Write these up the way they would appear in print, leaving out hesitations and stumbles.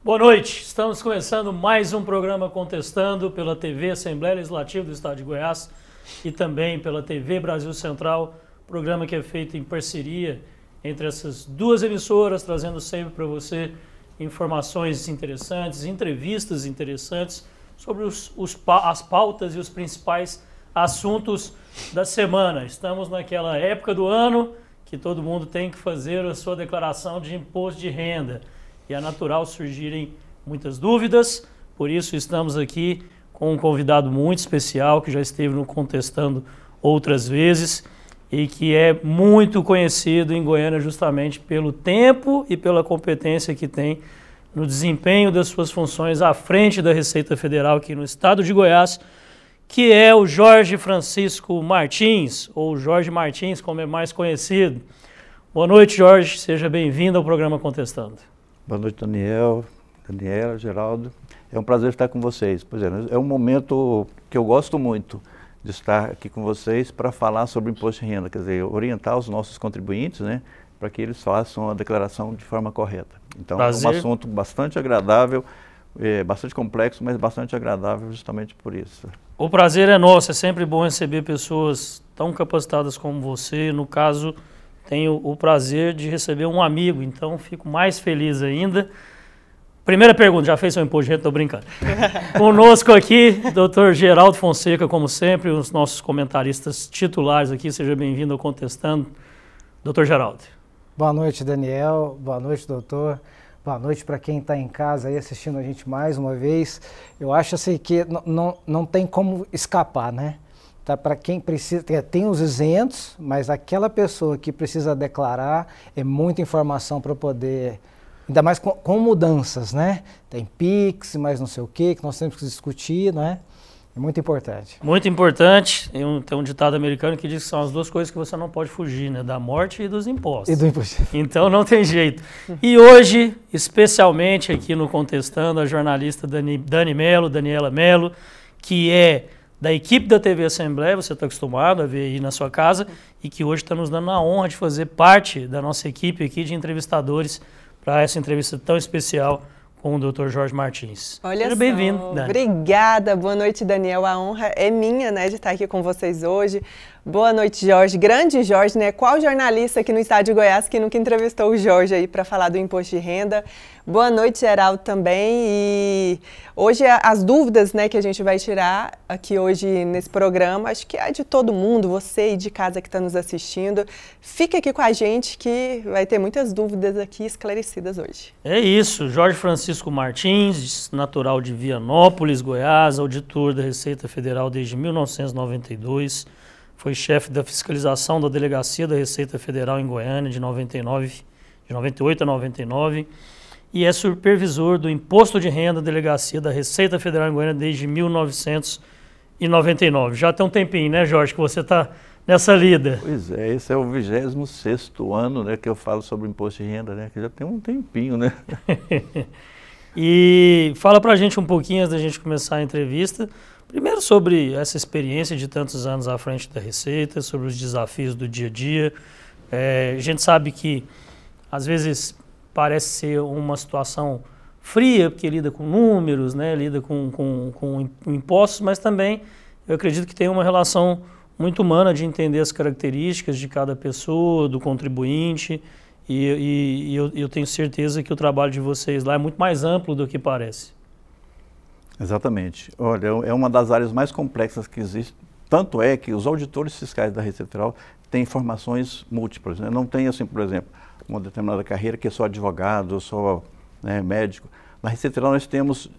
Boa noite, estamos começando mais um programa Contestando pela TV Assembleia Legislativa do Estado de Goiás e também pela TV Brasil Central, programa que é feito em parceria entre essas duas emissoras, trazendo sempre para você informações interessantes, entrevistas interessantes sobre as pautas e os principais assuntos da semana. Estamos naquela época do ano que todo mundo tem que fazer a sua declaração de imposto de renda. E é natural surgirem muitas dúvidas, por isso estamos aqui com um convidado muito especial que já esteve no Contestando outras vezes e que é muito conhecido em Goiânia justamente pelo tempo e pela competência que tem no desempenho das suas funções à frente da Receita Federal aqui no estado de Goiás, que é o Jorge Francisco Martins, ou Jorge Martins, como é mais conhecido. Boa noite, Jorge, seja bem-vindo ao programa Contestando. Boa noite, Daniela, Geraldo. É um prazer estar com vocês. Pois é um momento que eu gosto muito de estar aqui com vocês para falar sobre o imposto de renda, quer dizer, orientar os nossos contribuintes, né, para que eles façam a declaração de forma correta. Então, prazer. É um assunto bastante agradável, bastante complexo, mas bastante agradável justamente por isso. O prazer é nosso, é sempre bom receber pessoas tão capacitadas como você. No caso, tenho o prazer de receber um amigo, então fico mais feliz ainda. Primeira pergunta, já fez seu imposto de renda? Estou brincando. Conosco aqui, Dr. Geraldo Fonseca, como sempre, os nossos comentaristas titulares aqui. Seja bem-vindo ao Contestando. Dr. Geraldo. Boa noite, Daniel. Boa noite, doutor. Boa noite para quem está em casa aí assistindo a gente mais uma vez. Eu acho assim que não tem como escapar, né? Tá, para quem precisa, tem os isentos, mas aquela pessoa que precisa declarar é muita informação para poder, ainda mais com mudanças, né? Tem PIX, mais não sei o que nós temos que discutir, né? É muito importante. Muito importante. Tem um ditado americano que diz que são as duas coisas que você não pode fugir, né? Da morte e dos impostos. E do imposto. Então não tem jeito. E hoje, especialmente aqui no Contestando, a jornalista Daniela Mello, que é da equipe da TV Assembleia, você está acostumado a ver aí na sua casa, e que hoje está nos dando a honra de fazer parte da nossa equipe aqui de entrevistadores para essa entrevista tão especial com o Dr. Jorge Martins. Olha Seja bem-vindo, Dani. Obrigada, boa noite, Daniel. A honra é minha, né, de estar aqui com vocês hoje. Boa noite, Jorge. Grande Jorge, né? Qual jornalista aqui no estado de Goiás que nunca entrevistou o Jorge aí para falar do imposto de renda? Boa noite, Geraldo, também. E hoje as dúvidas, né, que a gente vai tirar aqui hoje nesse programa, acho que é de todo mundo, você aí de casa que está nos assistindo. Fica aqui com a gente que vai ter muitas dúvidas aqui esclarecidas hoje. É isso, Jorge Francisco Martins, natural de Vianópolis, Goiás, auditor da Receita Federal desde 1992. Foi chefe da fiscalização da Delegacia da Receita Federal em Goiânia de 98 a 99 e é supervisor do Imposto de Renda da Delegacia da Receita Federal em Goiânia desde 1999. Já tem um tempinho, né, Jorge, que você está nessa lida. Pois é, esse é o 26º ano, né, que eu falo sobre o imposto de renda, né, que já tem um tempinho, né. E fala pra gente um pouquinho, antes da gente começar a entrevista, primeiro sobre essa experiência de tantos anos à frente da Receita, sobre os desafios do dia a dia. A gente sabe que, às vezes, parece ser uma situação fria, porque lida com números, né, lida com impostos, mas também eu acredito que tem uma relação muito humana de entender as características de cada pessoa, do contribuinte, e eu tenho certeza que o trabalho de vocês lá é muito mais amplo do que parece. Exatamente. Olha, é uma das áreas mais complexas que existe. Tanto é que os auditores fiscais da Receita Federal têm formações múltiplas, né? Não tem, assim, por exemplo, uma determinada carreira que é só advogado, ou só, né, médico. Na Receita Federal nós temos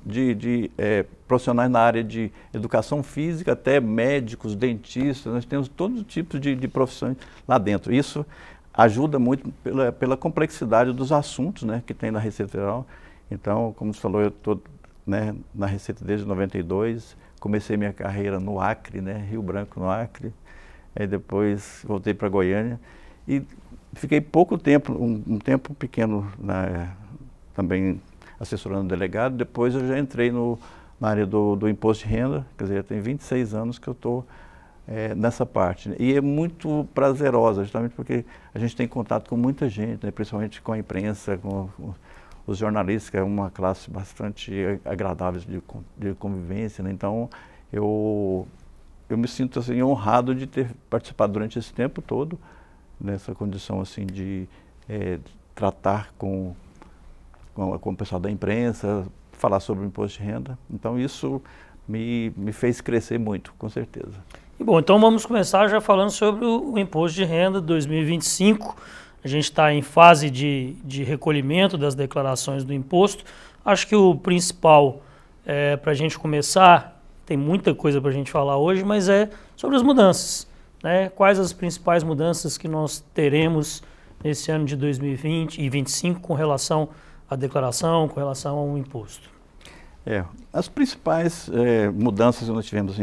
profissionais na área de educação física, até médicos, dentistas, nós temos todo tipo de profissões lá dentro. Isso ajuda muito pela complexidade dos assuntos, né, que tem na Receita Federal. Então, como você falou, eu estou, né, na Receita desde 92, comecei minha carreira no Acre, né, Rio Branco, no Acre, aí depois voltei para Goiânia e fiquei pouco tempo, um tempo pequeno também assessorando o delegado. Depois eu já entrei na área do imposto de renda, quer dizer, tem 26 anos que eu estou nessa parte, né? E é muito prazerosa, justamente porque a gente tem contato com muita gente, né? Principalmente com a imprensa, com os jornalistas, que é uma classe bastante agradável de convivência, né? Então, eu me sinto assim, honrado de ter participado durante esse tempo todo, nessa condição assim, de tratar com o pessoal da imprensa, falar sobre o imposto de renda. Então, isso me fez crescer muito, com certeza. E bom, então vamos começar já falando sobre o imposto de renda 2025. A gente está em fase de recolhimento das declarações do imposto. Acho que o principal, para a gente começar, tem muita coisa para a gente falar hoje, mas é sobre as mudanças, né? Quais as principais mudanças que nós teremos nesse ano de 2020 e 2025 com relação à declaração, com relação ao imposto? As principais mudanças que nós tivemos,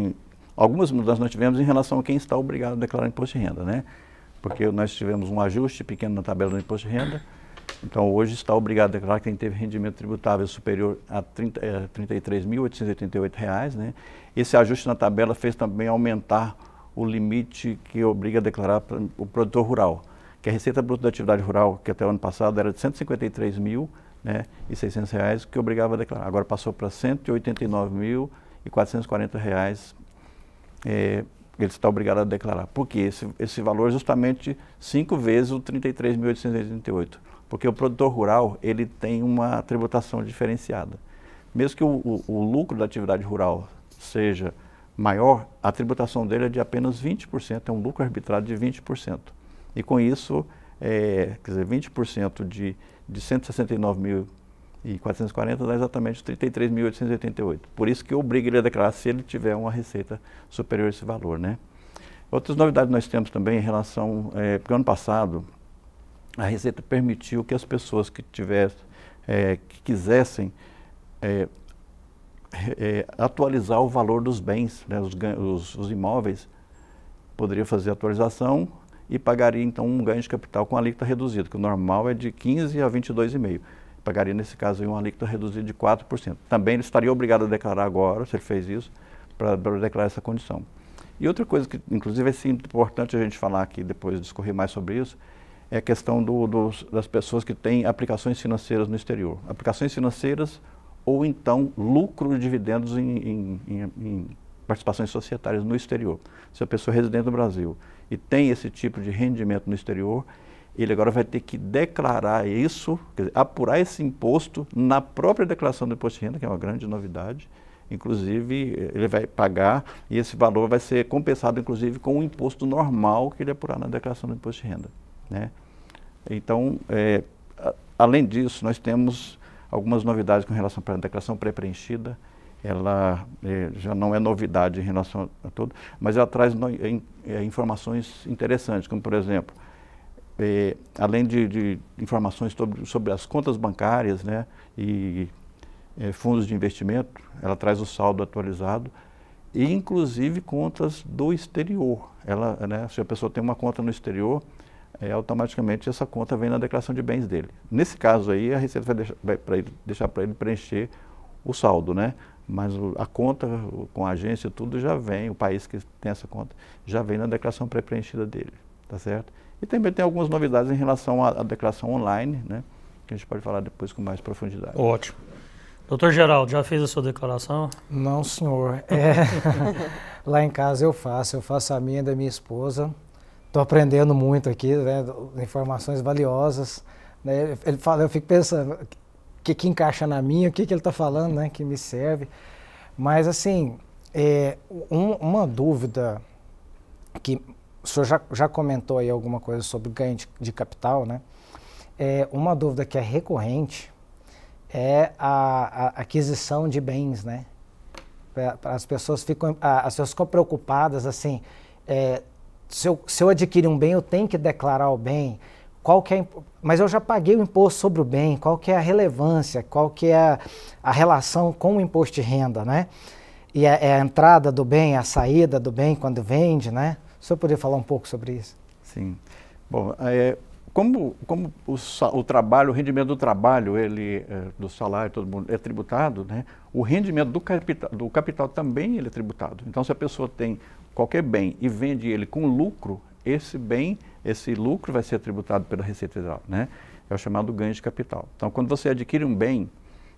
algumas mudanças nós tivemos em relação a quem está obrigado a declarar imposto de renda, né? Porque nós tivemos um ajuste pequeno na tabela do imposto de renda, então hoje está obrigado a declarar quem teve rendimento tributável superior a R$ 33.888, né? Esse ajuste na tabela fez também aumentar o limite que obriga a declarar para o produtor rural, que a receita bruta da atividade rural, que até o ano passado era de R$ 153.600, que obrigava a declarar. Agora passou para R$ 189.440, ele está obrigado a declarar. Por quê? Esse valor é justamente 5 vezes o 33.888. Porque o produtor rural, ele tem uma tributação diferenciada. Mesmo que o lucro da atividade rural seja maior, a tributação dele é de apenas 20%, é um lucro arbitrário de 20%. E com isso, quer dizer, 20% de 169.440 dá exatamente 33.888. Por isso que obriga ele a declarar se ele tiver uma receita superior a esse valor, né? Outras novidades nós temos também em relação, porque ano passado a Receita permitiu que as pessoas que quisessem atualizar o valor dos bens, né, os imóveis, poderiam fazer a atualização e pagaria então um ganho de capital com alíquota reduzida, que o normal é de 15% a 22,5%. Pagaria nesse caso uma alíquota reduzida de 4%. Também ele estaria obrigado a declarar agora, se ele fez isso, para declarar essa condição. E outra coisa que inclusive é importante a gente falar aqui, depois discorrer mais sobre isso, é a questão das pessoas que têm aplicações financeiras no exterior. Aplicações financeiras ou então lucro de dividendos em participações societárias no exterior. Se a pessoa é residente no Brasil e tem esse tipo de rendimento no exterior, ele agora vai ter que declarar isso, quer dizer, apurar esse imposto na própria declaração do imposto de renda, que é uma grande novidade. Inclusive, ele vai pagar e esse valor vai ser compensado, inclusive, com o imposto normal que ele apurar na declaração do imposto de renda, né? Então, além disso, nós temos algumas novidades com relação à declaração pré-preenchida. Ela já não é novidade em relação a tudo, mas ela traz informações interessantes, como, por exemplo, além de informações sobre as contas bancárias, né, e fundos de investimento, ela traz o saldo atualizado e, inclusive, contas do exterior. Né, se a pessoa tem uma conta no exterior, automaticamente essa conta vem na declaração de bens dele. Nesse caso aí, a Receita vai deixar para ele preencher o saldo, né? Mas a conta com a agência, tudo já vem, o país que tem essa conta, já vem na declaração pré-preenchida dele, tá certo? E também tem algumas novidades em relação à declaração online, né? Que a gente pode falar depois com mais profundidade. Ótimo. Doutor Geraldo, já fez a sua declaração? Não, senhor. Lá em casa eu faço a minha e da minha esposa. Estou aprendendo muito aqui, né? Informações valiosas, né? Ele fala, eu fico pensando, o que encaixa na minha, o que ele está falando, né? Que me serve. Mas, assim, uma dúvida que o senhor já comentou aí alguma coisa sobre ganho de capital, né? Uma dúvida que é recorrente é a aquisição de bens, né? As pessoas ficam preocupadas, assim, se eu adquirir um bem, eu tenho que declarar o bem, mas eu já paguei o imposto sobre o bem, qual que é a relevância, qual que é a relação com o imposto de renda, né? E a entrada do bem, a saída do bem quando vende, né? O senhor poderia falar um pouco sobre isso? Sim. Bom, como o trabalho, o rendimento do trabalho, do salário, todo mundo é tributado, né? O rendimento do capital também ele é tributado. Então, se a pessoa tem qualquer bem e vende ele com lucro, esse lucro vai ser tributado pela Receita Federal, né? é o chamado ganho de capital. Então, quando você adquire um bem,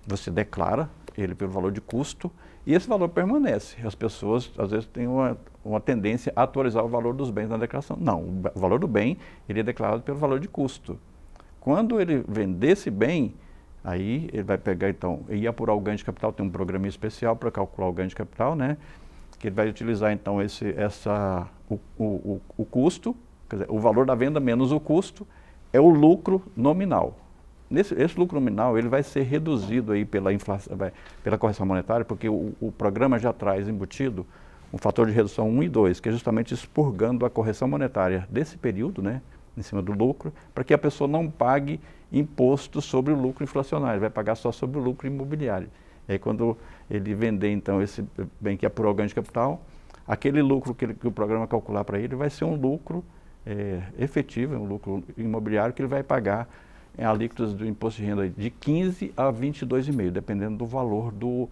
você declara ele pelo valor de custo e esse valor permanece. As pessoas, às vezes, têm uma tendência a atualizar o valor dos bens na declaração. Não, o valor do bem, ele é declarado pelo valor de custo. Quando ele vender esse bem, aí ele vai pegar, então, e apurar o ganho de capital, tem um programa especial para calcular o ganho de capital, né? Que ele vai utilizar, então, o custo, quer dizer, o valor da venda menos o custo, é o lucro nominal. Esse lucro nominal ele vai ser reduzido aí pela inflação, pela correção monetária, porque o programa já traz embutido um fator de redução 1 e 2, que é justamente expurgando a correção monetária desse período, né, em cima do lucro, para que a pessoa não pague imposto sobre o lucro inflacionário, vai pagar só sobre o lucro imobiliário. E aí quando ele vender então esse bem que apurou o ganho de capital, aquele lucro que o programa calcular para ele vai ser um lucro efetivo, um lucro imobiliário que ele vai pagar alíquotas do imposto de renda de 15% a 22,5%, dependendo do valor do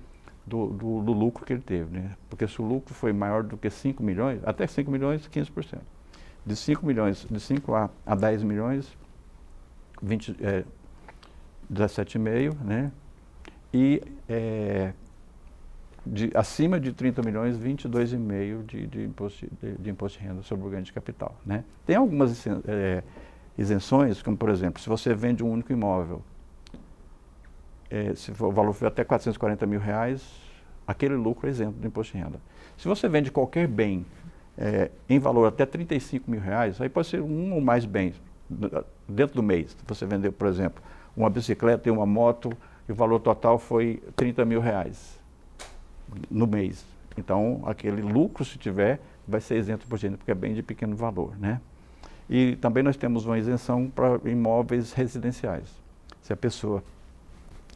lucro que ele teve, né? Porque se o lucro foi maior do que 5 milhões, até 5 milhões, 15%. De 5 milhões, de 5 a 10 milhões, 17,5%, né? E acima de 30 milhões, 22,5% de imposto de renda sobre o ganho de capital, né? Tem algumas isenções, como por exemplo, se você vende um único imóvel, se o valor for até R$440 mil, aquele lucro é isento do imposto de renda. Se você vende qualquer bem em valor até R$35 mil, aí pode ser um ou mais bens dentro do mês. Se você vendeu, por exemplo, uma bicicleta e uma moto e o valor total foi R$30 mil no mês. Então, aquele lucro, se tiver, vai ser isento do imposto de renda, porque é bem de pequeno valor, né? E também nós temos uma isenção para imóveis residenciais. Se a pessoa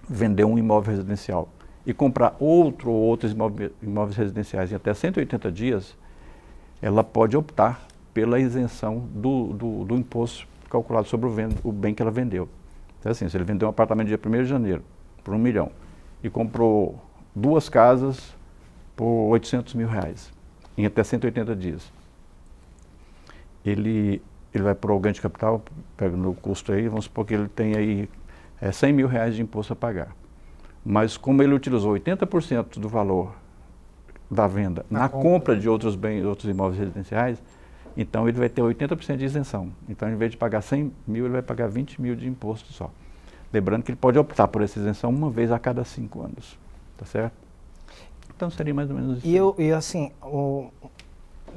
vender um imóvel residencial e comprar outros imóveis residenciais em até 180 dias, ela pode optar pela isenção do imposto calculado sobre o bem que ela vendeu. Então, assim, se ele vendeu um apartamento dia 1º de janeiro por R$1 milhão e comprou 2 casas por R$800 mil em até 180 dias, ele vai para o ganho de capital, pega no custo aí, vamos supor que ele tem aí R$100 mil de imposto a pagar. Mas como ele utilizou 80% do valor da venda na compra de outros bens, outros imóveis residenciais, então ele vai ter 80% de isenção. Então, em vez de pagar 100 mil, ele vai pagar 20 mil de imposto só. Lembrando que ele pode optar por essa isenção uma vez a cada 5 anos, tá certo? Então, seria mais ou menos isso. E assim,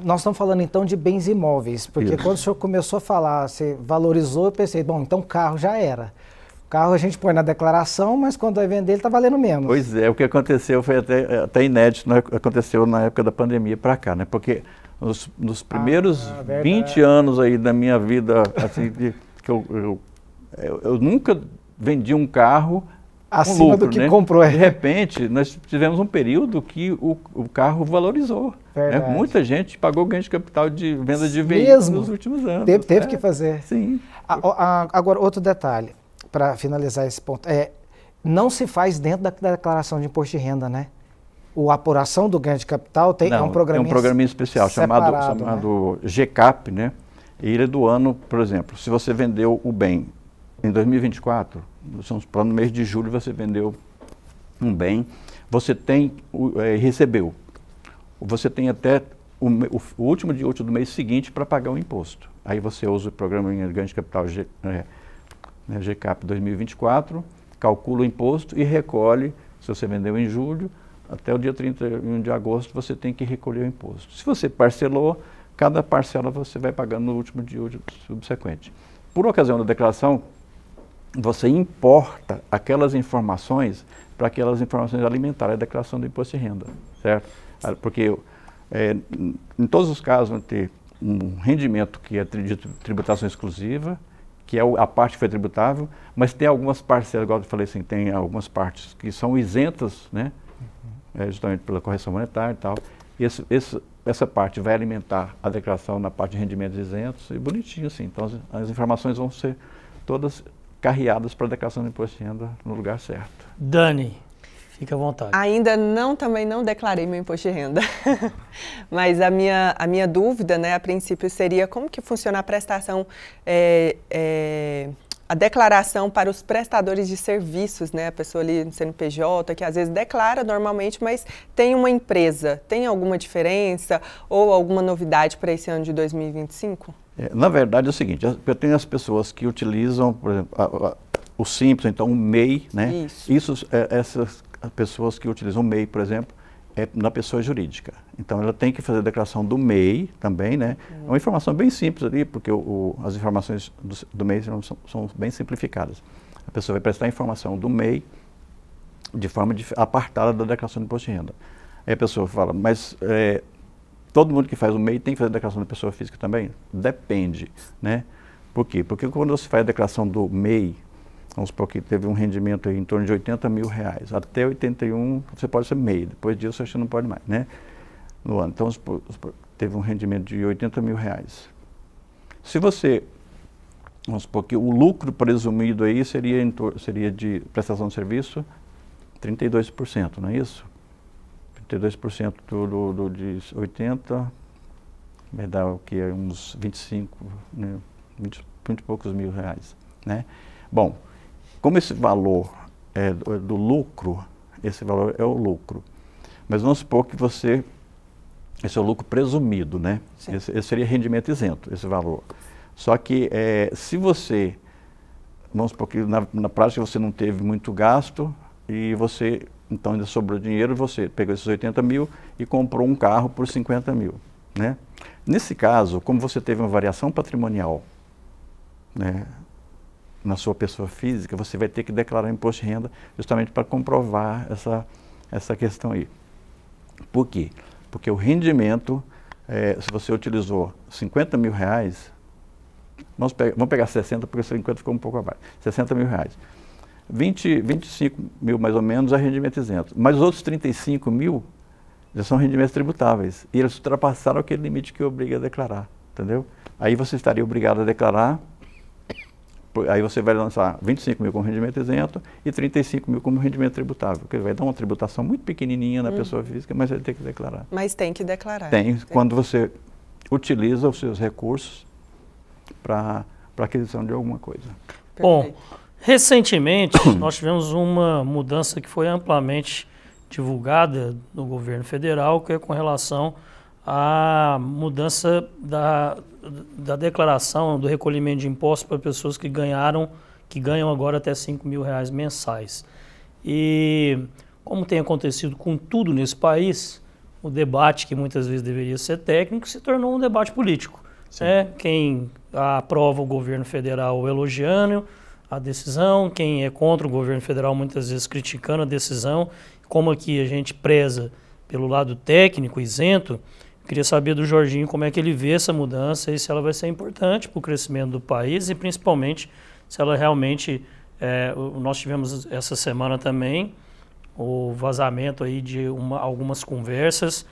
nós estamos falando então de bens imóveis, porque quando o senhor começou a falar, você valorizou, eu pensei, bom, então carro já era. Carro a gente põe na declaração, mas quando vai vender ele está valendo menos. Pois é, o que aconteceu foi até inédito, né? Aconteceu na época da pandemia para cá, né? Porque nos primeiros 20 anos aí da minha vida, assim, que eu nunca vendi um carro acima lucro, do que né? comprou. De repente, nós tivemos um período que o carro valorizou. Né? Muita gente pagou ganho de capital de venda de veículos nos últimos anos. Teve que fazer. Sim. Agora, outro detalhe, para finalizar esse ponto, não se faz dentro da declaração de imposto de renda, né? A apuração do ganho de capital é um programinha especial chamado GCAP, né? E ele é do ano, por exemplo, se você vendeu o bem em 2024, no mês de julho você vendeu um bem, você recebeu. Você tem até o último dia útil do mês seguinte para pagar o imposto. Aí você usa o programa de ganho de capital GCAP 2024, calcula o imposto e recolhe, se você vendeu em julho, até o dia 31 de agosto você tem que recolher o imposto. Se você parcelou, cada parcela você vai pagando no último dia útil subsequente. Por ocasião da declaração, você importa aquelas informações para aquelas informações alimentarem a declaração do imposto de renda, certo? Porque em todos os casos vão ter um rendimento que é de tributação exclusiva, que é a parte que foi tributável, mas tem algumas parcelas, igual eu falei assim, tem algumas partes que são isentas, né? Justamente pela correção monetária e tal. E essa parte vai alimentar a declaração na parte de rendimentos isentos e bonitinho assim. Então as informações vão ser todas carreadas para a declaração do imposto de renda no lugar certo. Dani, fica à vontade. Também não declarei meu imposto de renda. Mas a minha dúvida, né, a princípio, seria como que funciona a prestação a declaração para os prestadores de serviços, né? A pessoa ali no CNPJ, que às vezes declara normalmente, mas tem uma empresa. Tem alguma diferença ou alguma novidade para esse ano de 2025? Na verdade é o seguinte, eu tenho as pessoas que utilizam, por exemplo, o Simples, então o MEI, né? Essas pessoas que utilizam o MEI, por exemplo, é na pessoa jurídica. Então ela tem que fazer a declaração do MEI também, né? É uma informação bem simples ali, porque as informações do MEI são bem simplificadas. A pessoa vai prestar a informação do MEI de forma apartada da declaração de imposto de renda. Aí a pessoa fala, mas todo mundo que faz o MEI tem que fazer a declaração da pessoa física também? Depende, né? Por quê? Porque quando você faz a declaração do MEI, vamos supor que teve um rendimento aí em torno de R$80 mil. Até 81 você pode ser MEI, depois disso você não pode mais, né? No ano. Então teve um rendimento de R$80 mil. Se você, vamos supor que o lucro presumido aí seria de prestação de serviço 32%, não é isso? 32% de 80 vai dar o que? Uns 25, né? 20 e poucos mil reais, né? Bom, como esse valor é do lucro, esse valor é o lucro. Mas vamos supor que esse é o lucro presumido, né? Esse seria rendimento isento, esse valor. Só que se você, vamos supor que na prática você não teve muito gasto e você, então ainda sobrou dinheiro, você pegou esses 80 mil e comprou um carro por 50 mil, né? Nesse caso, como você teve uma variação patrimonial, né, na sua pessoa física, você vai ter que declarar imposto de renda justamente para comprovar essa questão aí. Por quê? Porque o rendimento, se você utilizou 50 mil reais, vamos pegar 60, porque 50 ficou um pouco abaixo, 60 mil reais. 25 mil mais ou menos é rendimento isento, mas os outros 35 mil já são rendimentos tributáveis e eles ultrapassaram aquele limite que obriga a declarar, entendeu? Aí você estaria obrigado a declarar. Aí você vai lançar 25 mil como rendimento isento e 35 mil como rendimento tributável, porque vai dar uma tributação muito pequenininha na pessoa física, mas vai ter que declarar. Mas tem que declarar. Tem, quando você utiliza os seus recursos para aquisição de alguma coisa. Perfeito. Bom, recentemente nós tivemos uma mudança que foi amplamente divulgada no governo federal, que é com relação à mudança da declaração do recolhimento de impostos para pessoas que ganham agora até R$5 mil mensais. E como tem acontecido com tudo nesse país, o debate que muitas vezes deveria ser técnico se tornou um debate político. Quem aprova o governo federal elogiando a decisão, quem é contra o governo federal muitas vezes criticando a decisão. Como aqui a gente preza pelo lado técnico, isento, queria saber do Jorginho como é que ele vê essa mudança e se ela vai ser importante para o crescimento do país e principalmente se ela realmente, nós tivemos essa semana também o vazamento aí de algumas conversas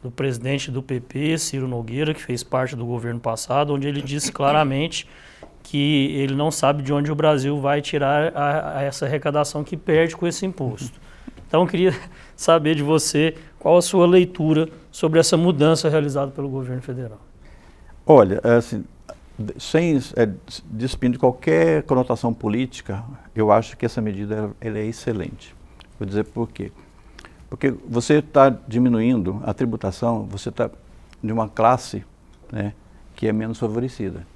do presidente do PP, Ciro Nogueira, que fez parte do governo passado, onde ele disse claramente que ele não sabe de onde o Brasil vai tirar essa arrecadação que perde com esse imposto. Então eu queria saber de você qual a sua leitura sobre essa mudança realizada pelo governo federal. Olha, assim, sem despindo de qualquer conotação política, eu acho que essa medida ela é excelente. Vou dizer por quê. Porque você está diminuindo a tributação, você está de uma classe, né, que é menos favorecida,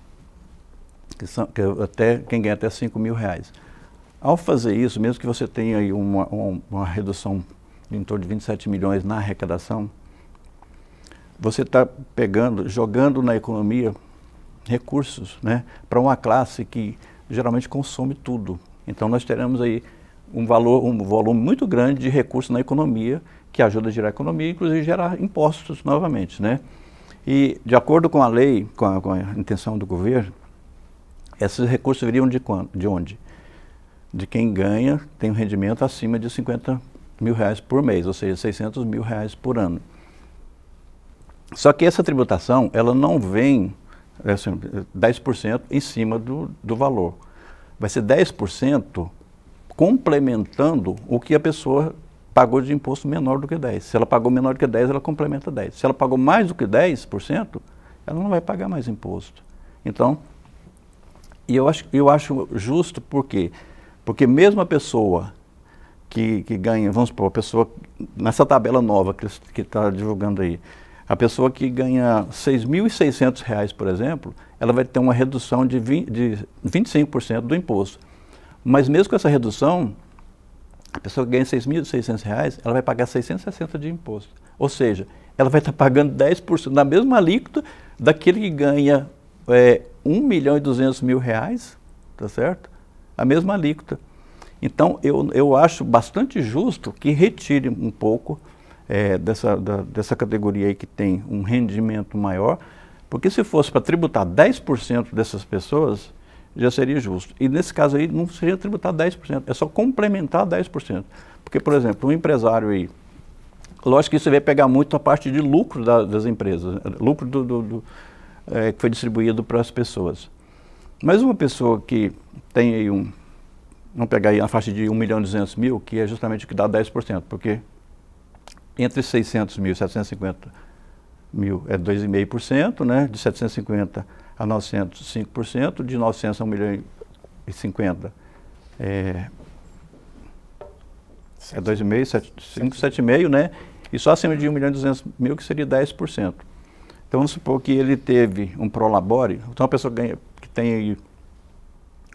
quem ganha até R$5 mil. Ao fazer isso, mesmo que você tenha aí uma redução de em torno de 27 milhões na arrecadação, você está jogando na economia recursos, né, para uma classe que geralmente consome tudo. Então nós teremos aí um volume muito grande de recursos na economia, que ajuda a gerar economia, inclusive gerar impostos novamente, né? E de acordo com a lei, com a intenção do governo, esses recursos viriam de onde? De quem ganha, tem um rendimento acima de R$50 mil por mês, ou seja, R$600 mil por ano. Só que essa tributação, ela não vem 10% em cima do valor. Vai ser 10% complementando o que a pessoa pagou de imposto menor do que 10%. Se ela pagou menor do que 10%, ela complementa 10%. Se ela pagou mais do que 10%, ela não vai pagar mais imposto. Então, E eu acho justo por quê? Porque mesmo a pessoa que ganha, vamos supor, a pessoa, nessa tabela nova que está divulgando aí, a pessoa que ganha R$ 6.600, por exemplo, ela vai ter uma redução de 25% do imposto. Mas mesmo com essa redução, a pessoa que ganha R$ 6.600, ela vai pagar 660 de imposto. Ou seja, ela vai estar pagando 10% da mesma alíquota daquele que ganha R$ 1.200.000, tá certo? A mesma alíquota. Então, eu acho bastante justo que retire um pouco dessa categoria aí que tem um rendimento maior, porque se fosse para tributar 10% dessas pessoas, já seria justo. E nesse caso aí não seria tributar 10%, é só complementar 10%. Porque, por exemplo, um empresário aí, lógico que isso vai pegar muito a parte de lucro das empresas, lucro que foi distribuído para as pessoas. Mas uma pessoa que tem aí vamos pegar aí a faixa de 1.200.000, que é justamente o que dá 10%, porque entre 600.000 e 750.000 é 2,5%, né? De 750 a 900, 5%, de 900 a 1.050.000 é 2,5%, 5, 7,5%, né? E só acima de 1.200.000 que seria 10%. Então vamos supor que ele teve um prolabore, então uma pessoa que tem aí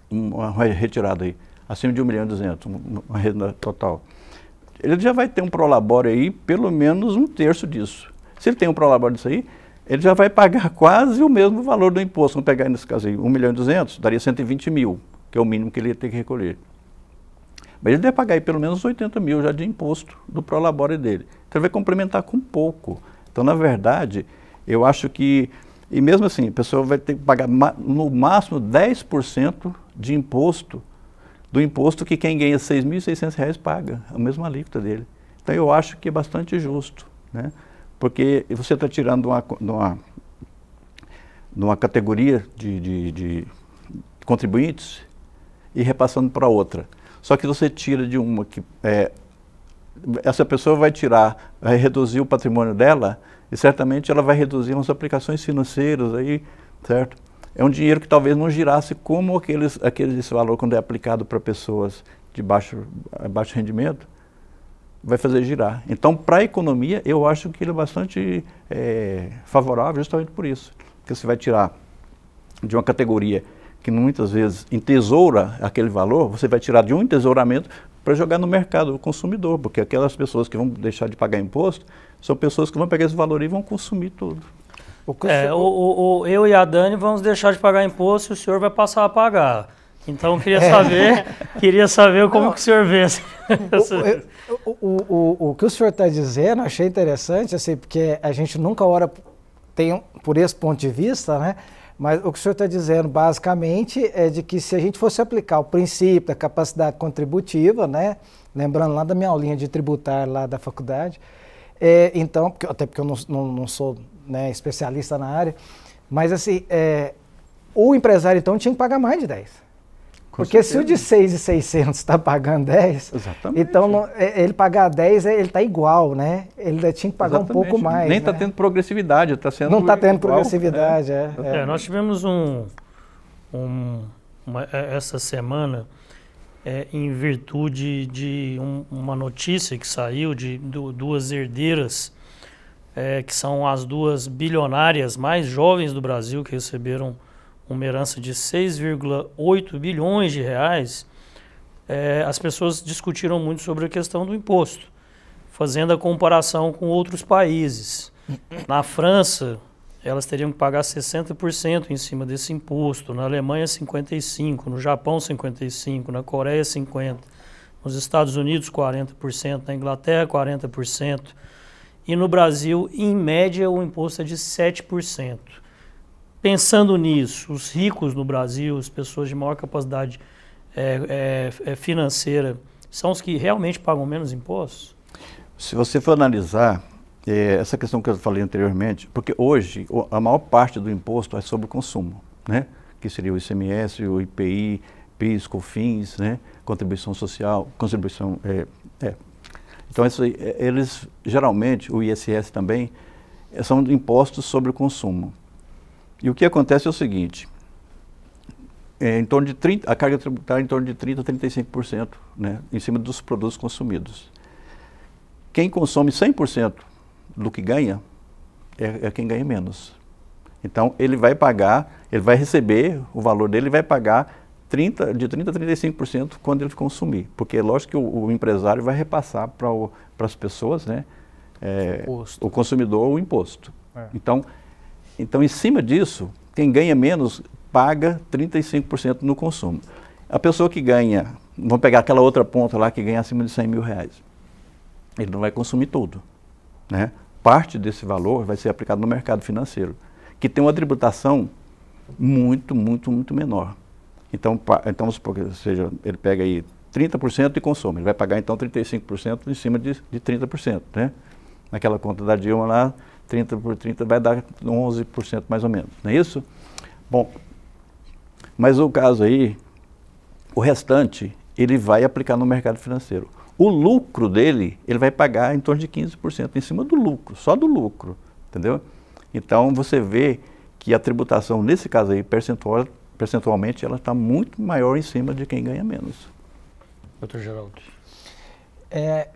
uma retirada aí, acima de 1.200.000, uma renda total. Ele já vai ter um prolabore aí, pelo menos 1/3 disso. Se ele tem um prolabore disso aí, ele já vai pagar quase o mesmo valor do imposto. Vamos pegar nesse caso aí, 1.200.000, daria 120.000, que é o mínimo que ele ia ter que recolher. Mas ele deve pagar aí pelo menos 80.000 já de imposto do prolabore dele. Então ele vai complementar com pouco. Então, na verdade, eu acho que, e mesmo assim, a pessoa vai ter que pagar no máximo 10% de imposto, do imposto que quem ganha R$ 6.600 paga, a mesma alíquota dele. Então eu acho que é bastante justo, né? Porque você está tirando uma categoria de contribuintes e repassando para outra. Só que você tira de uma que essa pessoa vai reduzir o patrimônio dela e certamente ela vai reduzir umas aplicações financeiras aí, certo? É um dinheiro que talvez não girasse como esse valor quando é aplicado para pessoas de baixo rendimento, vai fazer girar. Então, para a economia, eu acho que ele é bastante favorável justamente por isso. Porque você vai tirar de uma categoria que muitas vezes entesoura aquele valor, você vai tirar de um entesouramento para jogar no mercado do consumidor, porque aquelas pessoas que vão deixar de pagar imposto são pessoas que vão pegar esse valor e vão consumir tudo. Eu e a Dani vamos deixar de pagar imposto e o senhor vai passar a pagar. Então, queria saber como que o senhor vê. O que o senhor está dizendo, achei interessante, assim, porque a gente nunca ora por esse ponto de vista, né? Mas o que o senhor está dizendo, basicamente, é de que se a gente fosse aplicar o princípio da capacidade contributiva, né? Lembrando lá da minha aulinha de tributário lá da faculdade, então, até porque eu não sou, né, especialista na área, mas assim, o empresário então tinha que pagar mais de 10. Porque se o de 6.600 está pagando 10, exatamente, então ele pagar 10, ele está igual, né? Ele tinha que pagar exatamente, um pouco mais. Nem está tendo progressividade, está sendo. Não está tendo progressividade, nós tivemos essa semana, em virtude de uma notícia que saiu de duas herdeiras, que são as duas bilionárias mais jovens do Brasil, que receberam uma herança de 6,8 bilhões de reais, as pessoas discutiram muito sobre a questão do imposto, fazendo a comparação com outros países. Na França, elas teriam que pagar 60% em cima desse imposto, na Alemanha 55%, no Japão 55%, na Coreia 50%, nos Estados Unidos 40%, na Inglaterra 40%, e no Brasil, em média, o imposto é de 7%. Pensando nisso, os ricos no Brasil, as pessoas de maior capacidade financeira, são os que realmente pagam menos impostos? Se você for analisar essa questão que eu falei anteriormente, porque hoje a maior parte do imposto é sobre o consumo, né? Que seria o ICMS, o IPI, PIS, COFINS, né? Contribuição social, contribuição... Então, eles geralmente, o ISS também, são impostos sobre o consumo. E o que acontece é o seguinte, em torno de 30%, a carga tributária em torno de 30% a 35%, né, em cima dos produtos consumidos. Quem consome 100% do que ganha é quem ganha menos. Então, ele vai pagar, ele vai receber o valor dele e vai pagar de 30% a 35% quando ele consumir. Porque é lógico que o empresário vai repassar para as pessoas, né, o consumidor, o imposto. Então, em cima disso, quem ganha menos paga 35% no consumo. A pessoa que ganha, vamos pegar aquela outra ponta lá que ganha acima de R$100 mil, ele não vai consumir tudo, né? Parte desse valor vai ser aplicado no mercado financeiro, que tem uma tributação muito menor. Então vamos supor que seja, ele pega aí 30% e consome, ele vai pagar então 35% em cima de 30%, né? Naquela conta da Dilma lá, 30 por 30 vai dar 11% mais ou menos, não é isso? Bom, mas o caso aí, o restante, ele vai aplicar no mercado financeiro. O lucro dele, ele vai pagar em torno de 15% em cima do lucro, só do lucro, entendeu? Então, você vê que a tributação, nesse caso aí, percentualmente, ela está muito maior em cima de quem ganha menos. Doutor Geraldo.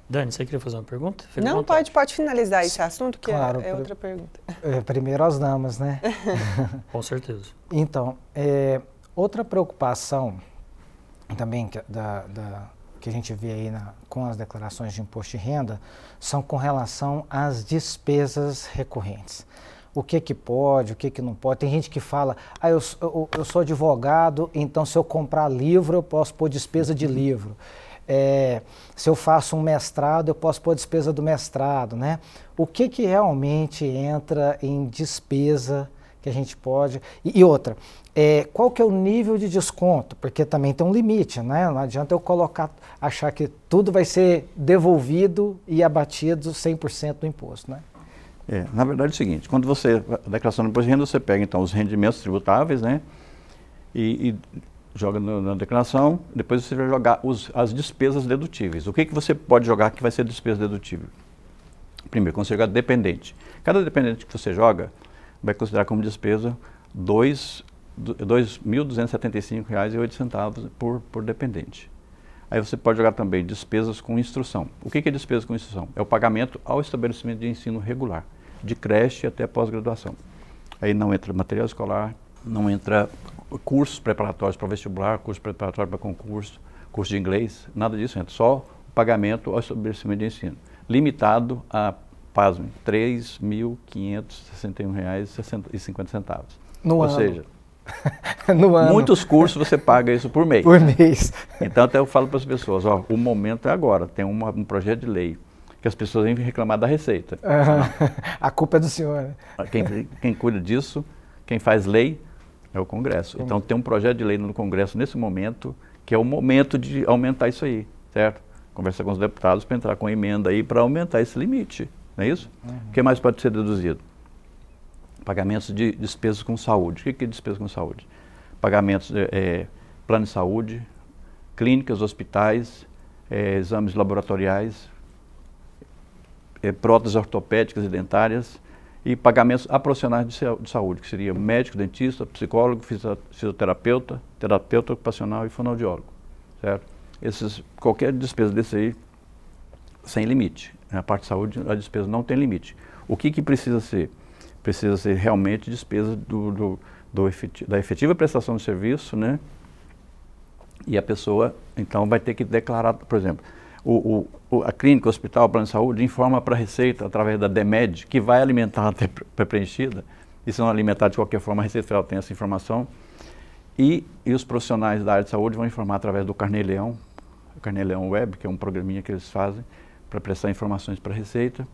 Dani, você queria fazer uma pergunta? Não, pode finalizar esse assunto, que claro, é outra pergunta. Primeiro as damas, né? Com certeza. Então, outra preocupação também que a gente vê aí com as declarações de imposto de renda são com relação às despesas recorrentes. O que pode, o que não pode. Tem gente que fala, eu sou advogado, então se eu comprar livro eu posso pôr despesa de livro. Se eu faço um mestrado, eu posso pôr despesa do mestrado, né? O que realmente entra em despesa que a gente pode... E outra, qual que é o nível de desconto? Porque também tem um limite, né? Não adianta eu achar que tudo vai ser devolvido e abatido 100% do imposto, né? Na verdade é o seguinte, quando você, a declaração do imposto de renda, você pega então os rendimentos tributáveis, né? E joga na declaração, depois você vai jogar as despesas dedutíveis. O que você pode jogar que vai ser despesa dedutível? Primeiro, quando você jogar dependente. Cada dependente que você joga vai considerar como despesa R$ 2.275,08 por dependente. Aí você pode jogar também despesas com instrução. O que é despesa com instrução? É o pagamento ao estabelecimento de ensino regular, de creche até pós-graduação. Aí não entra material escolar, não entra cursos preparatórios para vestibular, curso preparatório para concurso, curso de inglês, nada disso entra. Só o pagamento ao estabelecimento de ensino, limitado a, pasmem, R$ 3.561,50. No ano. Ou seja, no ano. Muitos cursos você paga isso por mês. Por mês. Então até eu falo para as pessoas, o momento é agora, tem um projeto de lei que as pessoas vêm reclamar da Receita. A culpa é do senhor, né? Quem cuida disso, quem faz lei, é o Congresso. Então tem um projeto de lei no Congresso nesse momento, que é o momento de aumentar isso aí, certo? Conversar com os deputados para entrar com emenda aí para aumentar esse limite, não é isso? O que mais pode ser deduzido? Pagamentos de despesas com saúde. O que é despesa com saúde? Pagamentos de plano de saúde, clínicas, hospitais, exames laboratoriais, próteses ortopédicas e dentárias, e pagamentos a profissionais de saúde, que seria médico, dentista, psicólogo, fisioterapeuta, terapeuta ocupacional e fonoaudiólogo, certo? Qualquer despesa desse aí, sem limite. Na parte de saúde, a despesa não tem limite. O que precisa ser? Precisa ser realmente despesa da efetiva prestação de serviço, né? E a pessoa, então, vai ter que declarar, por exemplo, a clínica, o hospital, o plano de saúde informa para a Receita, através da DEMED, que vai alimentar até pré-preenchida, e se não alimentar de qualquer forma, a Receita Federal tem essa informação, e os profissionais da área de saúde vão informar através do Carnê-Leão, o Carnê-Leão Web, que é um programinha que eles fazem para prestar informações para a Receita,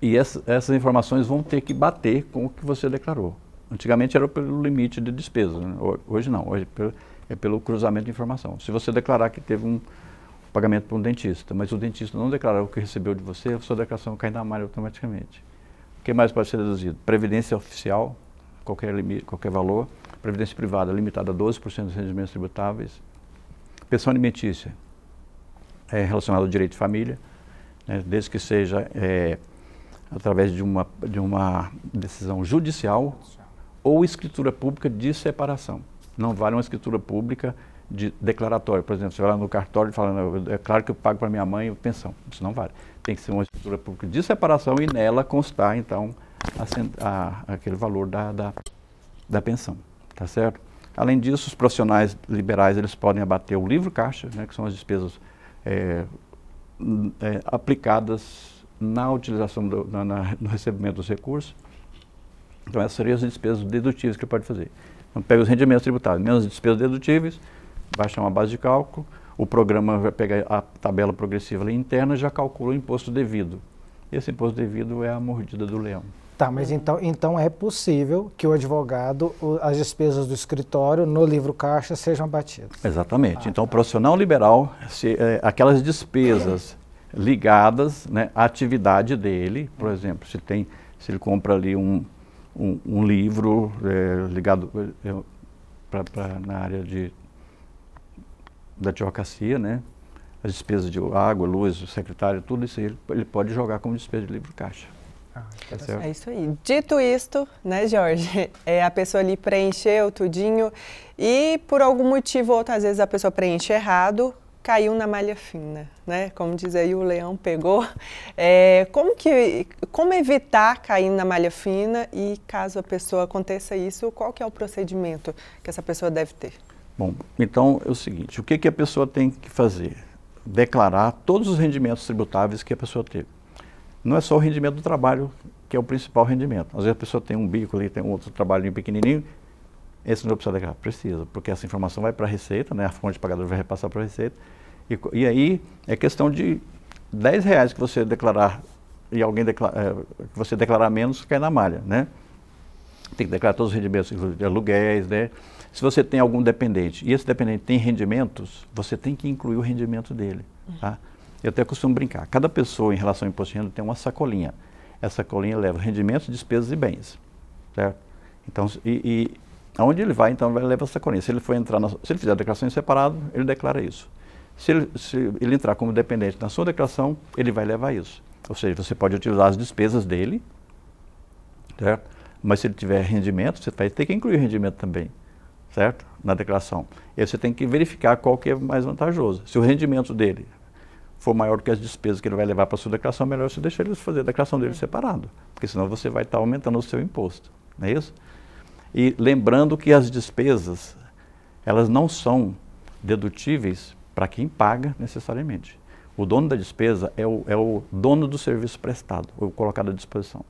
e essas informações vão ter que bater com o que você declarou. Antigamente era pelo limite de despesa, né? Hoje não, hoje é pelo cruzamento de informação. Se você declarar que teve um pagamento para um dentista, mas o dentista não declarou o que recebeu de você, a sua declaração cai na malha automaticamente. O que mais pode ser deduzido? Previdência oficial, qualquer limite, qualquer valor. Previdência privada limitada a 12% dos rendimentos tributáveis. Pensão alimentícia relacionada ao direito de família, né, desde que seja através de uma decisão judicial ou escritura pública de separação. Não vale uma escritura pública de declaratório. Por exemplo, você vai lá no cartório e fala, é claro que eu pago para minha mãe a pensão. Isso não vale. Tem que ser uma escritura pública de separação e nela constar, então, aquele valor da pensão. Tá certo? Além disso, os profissionais liberais eles podem abater o livro caixa, né, que são as despesas aplicadas na utilização, no recebimento dos recursos. Então, essas seriam as despesas dedutíveis que ele pode fazer. Então, pega os rendimentos tributáveis, menos as despesas dedutíveis, vai achar uma base de cálculo, o programa vai pegar a tabela progressiva ali interna e já calcula o imposto devido. Esse imposto devido é a mordida do leão. Tá, mas então é possível que o advogado, as despesas do escritório no livro caixa sejam abatidas. Exatamente. Então, o profissional liberal, aquelas despesas ligadas, né, à atividade dele, por exemplo, se ele compra ali um livro ligado na área da advocacia, né, as despesas de água, luz, o secretário, tudo isso aí, ele pode jogar como despesa de livro caixa. É isso aí. Dito isto, né, Jorge, a pessoa ali preencheu tudinho e por algum motivo ou outro, às vezes a pessoa preenche errado, caiu na malha fina, né? Como diz aí, o leão pegou. Como evitar cair na malha fina e caso a pessoa aconteça isso, qual que é o procedimento que essa pessoa deve ter? Bom, então é o seguinte, o que a pessoa tem que fazer? Declarar todos os rendimentos tributáveis que a pessoa teve. Não é só o rendimento do trabalho que é o principal rendimento. Às vezes a pessoa tem um bico ali, tem um outro trabalhinho pequenininho, esse não precisa declarar. Precisa, porque essa informação vai para a Receita, né? A fonte pagadora vai repassar para a Receita. E aí é questão de R$10 que você declarar e alguém que você declarar menos, cai na malha, né? Tem que declarar todos os rendimentos, de aluguéis, né? Se você tem algum dependente e esse dependente tem rendimentos, você tem que incluir o rendimento dele, tá? Eu até costumo brincar. Cada pessoa, em relação ao imposto de renda, tem uma sacolinha. Essa sacolinha leva rendimentos, despesas e bens, certo? Então, aonde ele vai, então, vai levar a sacolinha. Se ele fizer a declaração em separado, ele declara isso. Se ele entrar como dependente na sua declaração, ele vai levar isso. Ou seja, você pode utilizar as despesas dele, certo? Mas se ele tiver rendimento, você vai ter que incluir o rendimento também, certo? Na declaração. E aí você tem que verificar qual que é mais vantajoso. Se o rendimento dele for maior do que as despesas que ele vai levar para a sua declaração, melhor você deixar ele fazer a declaração dele separado, porque senão você vai estar aumentando o seu imposto, não é isso? E lembrando que as despesas, elas não são dedutíveis para quem paga necessariamente. O dono da despesa é o dono do serviço prestado, ou colocado à disposição,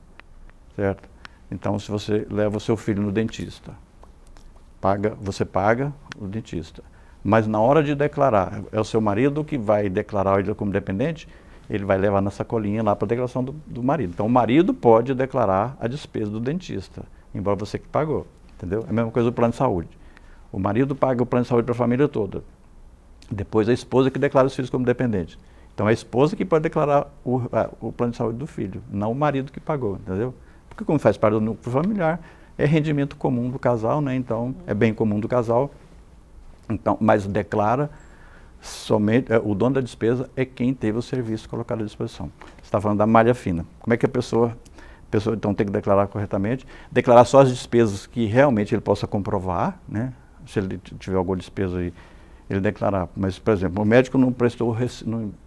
certo? Então, se você leva o seu filho no dentista, você paga o dentista. Mas na hora de declarar, é o seu marido que vai declarar ele como dependente, ele vai levar na sacolinha lá para a declaração do marido. Então, o marido pode declarar a despesa do dentista, embora você que pagou, entendeu? É a mesma coisa do plano de saúde. O marido paga o plano de saúde para a família toda. Depois, a esposa que declara os filhos como dependentes. Então, é a esposa que pode declarar o plano de saúde do filho, não o marido que pagou, entendeu? Porque como faz parte do núcleo familiar, é rendimento comum do casal, né? Então, é bem comum do casal. Então, mas declara somente, o dono da despesa é quem teve o serviço colocado à disposição. Você está falando da malha fina. Como é que a pessoa então tem que declarar corretamente? Declarar só as despesas que realmente ele possa comprovar, né? Se ele tiver alguma despesa aí, ele declarar. Mas, por exemplo, o médico não prestou,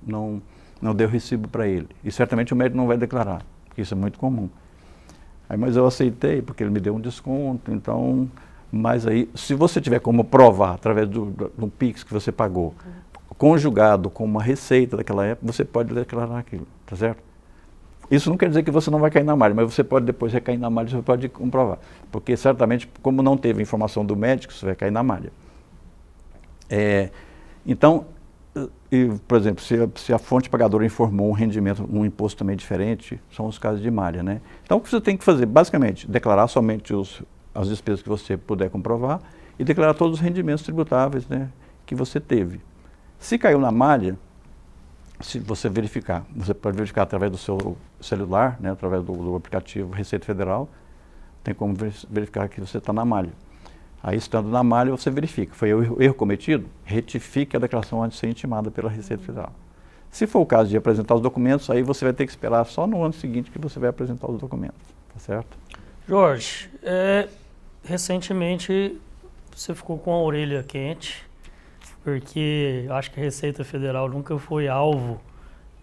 não deu recibo para ele. E certamente o médico não vai declarar, porque isso é muito comum. Aí, mas eu aceitei, porque ele me deu um desconto, então... Mas aí, se você tiver como provar, através do PIX que você pagou, conjugado com uma receita daquela época, você pode declarar aquilo, tá certo? Isso não quer dizer que você não vai cair na malha, mas você pode depois recair na malha, você pode comprovar. Porque certamente, como não teve informação do médico, você vai cair na malha. Então, por exemplo, se a fonte pagadora informou um rendimento, um imposto também diferente, são os casos de malha, né? Então, o que você tem que fazer, basicamente, declarar somente as despesas que você puder comprovar e declarar todos os rendimentos tributáveis, né, que você teve. Se caiu na malha, se você verificar, você pode verificar através do seu celular, né, através do aplicativo Receita Federal, tem como verificar que você está na malha. Aí, estando na malha, você verifica. Foi erro cometido? Retifique a declaração antes de ser intimada pela Receita Federal. Se for o caso de apresentar os documentos, aí você vai ter que esperar só no ano seguinte que você vai apresentar os documentos, tá certo? Jorge, recentemente você ficou com a orelha quente, porque eu acho que a Receita Federal nunca foi alvo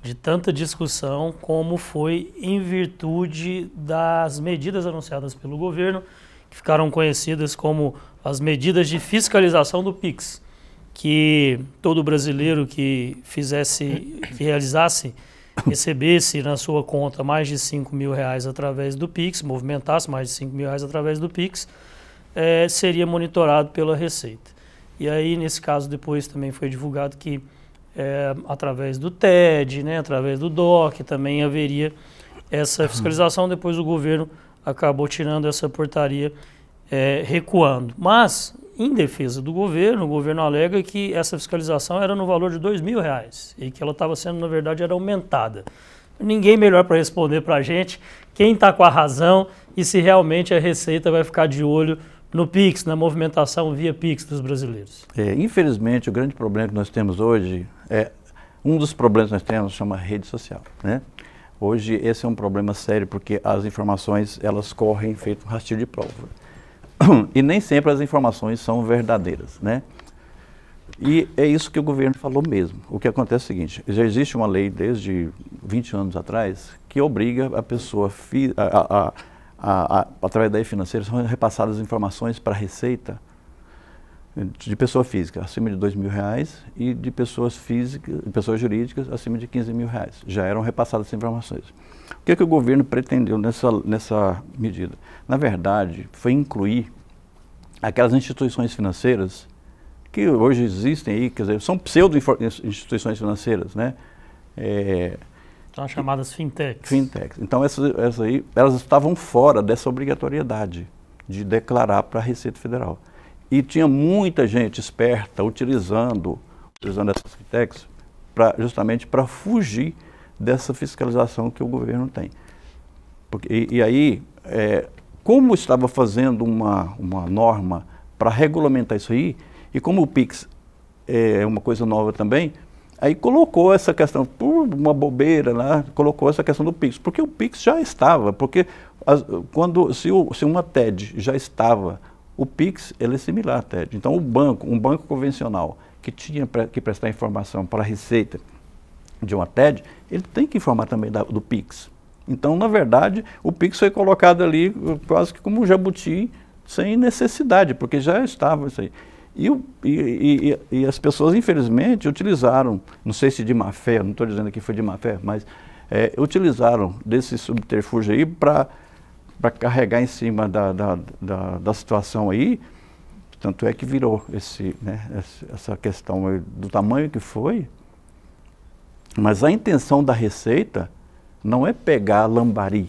de tanta discussão como foi em virtude das medidas anunciadas pelo governo, que ficaram conhecidas como as medidas de fiscalização do PIX, que todo brasileiro que realizasse, recebesse na sua conta mais de R$5.000 através do PIX, movimentasse mais de R$5.000 através do PIX, seria monitorado pela Receita. E aí, nesse caso, depois também foi divulgado que através do TED, né, através do DOC, também haveria essa fiscalização. Depois o governo acabou tirando essa portaria, recuando. Mas, em defesa do governo, o governo alega que essa fiscalização era no valor de R$2.000 e que ela estava sendo, na verdade, era aumentada. Ninguém melhor para responder para a gente quem está com a razão e se realmente a Receita vai ficar de olho no PIX, na movimentação via PIX dos brasileiros. Infelizmente, o grande problema que nós temos hoje um dos problemas que nós temos chama rede social, né? Hoje esse é um problema sério porque as informações elas correm feito um rastilho de prova. E nem sempre as informações são verdadeiras, né? E é isso que o governo falou mesmo. O que acontece é o seguinte, já existe uma lei desde 20 anos atrás que obriga a pessoa, através da lei financeira, são repassadas informações para a Receita de pessoa física acima de R$2.000 e de pessoas jurídicas acima de R$15.000. Já eram repassadas essas informações. O que o governo pretendeu nessa medida? Na verdade, foi incluir aquelas instituições financeiras que hoje existem aí, quer dizer, são pseudo-instituições financeiras, né? São chamadas fintechs. Fintechs. Então, essas aí, elas estavam fora dessa obrigatoriedade de declarar para a Receita Federal. E tinha muita gente esperta utilizando essas fintechs justamente para fugir dessa fiscalização que o governo tem. E aí, como estava fazendo uma norma para regulamentar isso aí, e como o PIX é uma coisa nova também, aí colocou essa questão, por uma bobeira lá, colocou essa questão do PIX, porque o PIX já estava, porque se uma TED já estava, o PIX ele é similar à TED. Então um banco convencional que tinha que prestar informação para a Receita de uma TED, ele tem que informar também do PIX. Então, na verdade, o PIX foi colocado ali quase que como um jabuti, sem necessidade, porque já estava isso aí. E as pessoas, infelizmente, utilizaram, não sei se de má fé, não estou dizendo que foi de má fé, mas utilizaram desse subterfúgio aí para carregar em cima da situação aí, tanto é que virou essa questão aí, do tamanho que foi, mas a intenção da Receita não é pegar lambari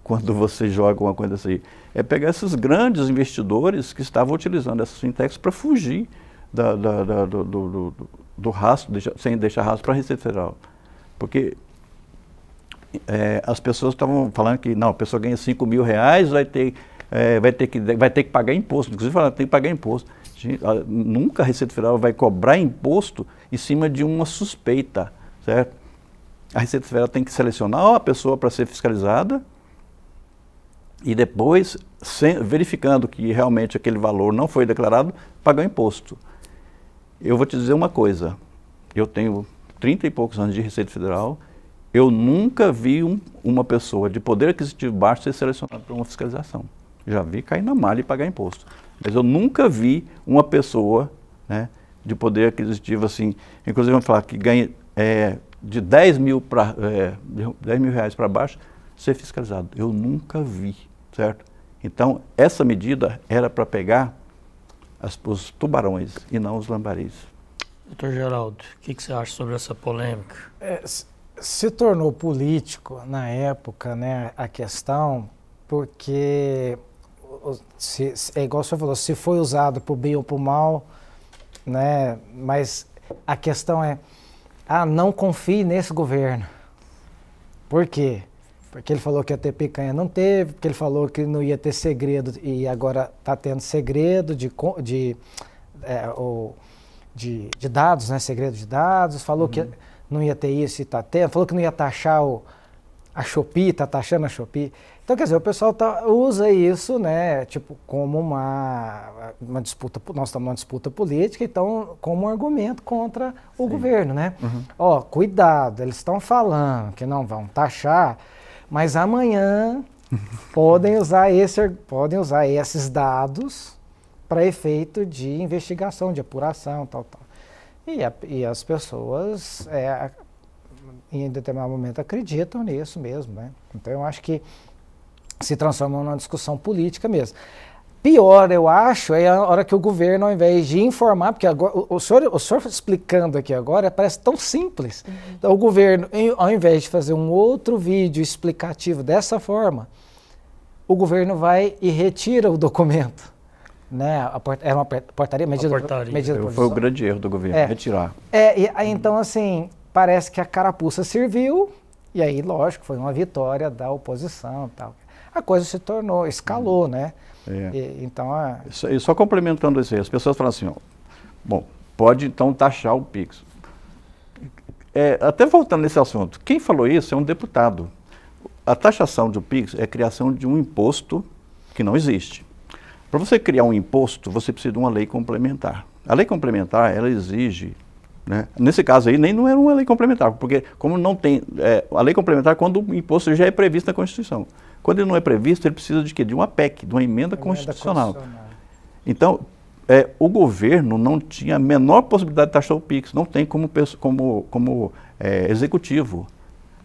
quando você joga uma coisa assim, é pegar esses grandes investidores que estavam utilizando essas fintechs para fugir do rastro, sem deixar rastro para a Receita Federal. Porque as pessoas estavam falando que não, a pessoa ganha R$5.000, vai ter que pagar imposto. Inclusive falando que tem que pagar imposto. Gente, nunca a Receita Federal vai cobrar imposto em cima de uma suspeita, certo? A Receita Federal tem que selecionar a pessoa para ser fiscalizada e depois, verificando que realmente aquele valor não foi declarado, pagar o imposto. Eu vou te dizer uma coisa, eu tenho 30 e poucos anos de Receita Federal, eu nunca vi uma pessoa de poder aquisitivo baixo ser selecionada para uma fiscalização. Já vi cair na malha e pagar imposto. Mas eu nunca vi uma pessoa, né, de poder aquisitivo assim, inclusive vamos falar que ganha de R$10.000 para baixo, ser fiscalizado. Eu nunca vi, certo? Então, essa medida era para pegar os tubarões e não os lambaris. Doutor Geraldo, o que você acha sobre essa polêmica? Se tornou político na época, né, a questão, porque, é igual o senhor falou, se foi usado para o bem ou para o mal, né, mas a questão é, não confie nesse governo. Por quê? Porque ele falou que ia ter picanha, não teve, porque ele falou que não ia ter segredo e agora está tendo segredo de dados, né? Segredo de dados, falou que não ia ter isso e está tendo, falou que não ia taxar a Shopee, está taxando a Shopee. Então, quer dizer, o pessoal usa isso, né, tipo, como uma disputa, nós estamos numa disputa política, então, como um argumento contra o governo, né? Ó, cuidado, eles estão falando que não vão taxar, mas amanhã podem usar esses dados para efeito de investigação, de apuração, tal. E as pessoas, em determinado momento, acreditam nisso mesmo, né? Então, eu acho que se transforma numa discussão política mesmo. Pior, eu acho, é a hora que o governo, ao invés de informar, porque agora, o senhor explicando aqui agora, parece tão simples. Então, o governo, ao invés de fazer um outro vídeo explicativo dessa forma, o governo vai e retira o documento. Né? Era uma portaria, medida provisória. Foi o grande erro do governo, retirar. Então, assim, parece que a carapuça serviu, e aí, lógico, foi uma vitória da oposição e tal. A coisa se tornou, escalou, né? Então, E só complementando isso aí, as pessoas falam assim, ó, bom, pode então taxar o Pix. Até voltando nesse assunto, quem falou isso é um deputado. A taxação do Pix é a criação de um imposto que não existe. Para você criar um imposto, você precisa de uma lei complementar. A lei complementar, ela exige, né? Nesse caso aí, nem não era uma lei complementar, porque como não tem, a lei complementar quando o imposto já é previsto na Constituição. Quando ele não é previsto, ele precisa de quê? De uma PEC, de uma emenda constitucional. Então, o governo não tinha a menor possibilidade de taxar o Pix, não tem como executivo.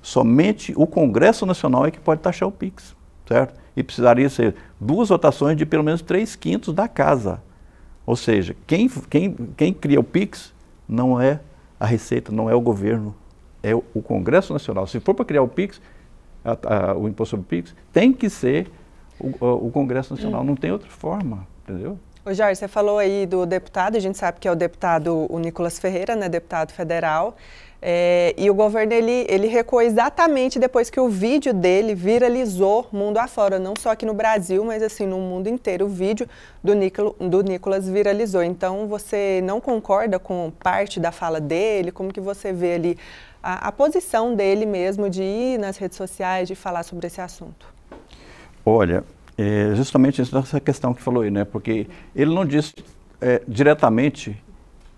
Somente o Congresso Nacional é que pode taxar o Pix, certo? E precisaria ser 2 votações de pelo menos 3/5 da casa. Ou seja, quem cria o Pix não é a Receita, não é o governo, é o Congresso Nacional. Se for para criar o Pix, o imposto sobre o Pix, tem que ser o Congresso Nacional, não tem outra forma, entendeu? Ô Jorge, você falou aí do deputado, a gente sabe que é o deputado o Nicolas Ferreira, né, deputado federal, e o governo ele recuou exatamente depois que o vídeo dele viralizou mundo afora, não só aqui no Brasil, mas assim no mundo inteiro. O vídeo do Nicolas viralizou. Então você não concorda com parte da fala dele? Como que você vê ali a posição dele mesmo de ir nas redes sociais, de falar sobre esse assunto? Olha, justamente essa questão que falou aí, né? Porque ele não disse diretamente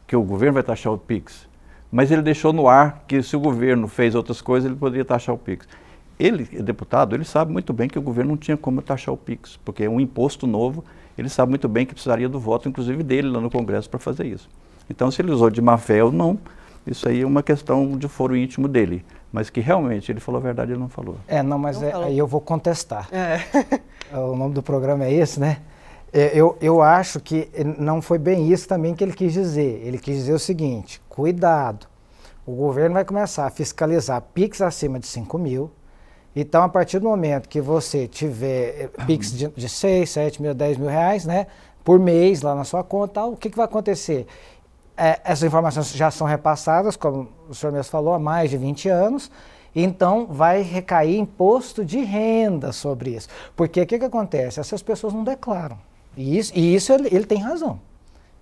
que o governo vai taxar o Pix, mas ele deixou no ar que se o governo fez outras coisas, ele poderia taxar o Pix. Ele, deputado, ele sabe muito bem que o governo não tinha como taxar o Pix, porque é um imposto novo, ele sabe muito bem que precisaria do voto, inclusive dele, lá no Congresso, para fazer isso. Então, se ele usou de má fé ou não, isso aí é uma questão de foro íntimo dele. Mas que realmente ele falou a verdade, ele não falou. Não, mas aí eu vou contestar. O nome do programa é esse, né? Eu acho que não foi bem isso também que ele quis dizer. Ele quis dizer o seguinte, cuidado, o governo vai começar a fiscalizar Pix acima de 5 mil, então a partir do momento que você tiver Pix de 6, 7 mil, 10 mil reais, né, por mês lá na sua conta, o que vai acontecer? Essas informações já são repassadas, como o senhor mesmo falou, há mais de 20 anos, então vai recair imposto de renda sobre isso. Porque o que acontece? Essas pessoas não declaram. E isso ele tem razão.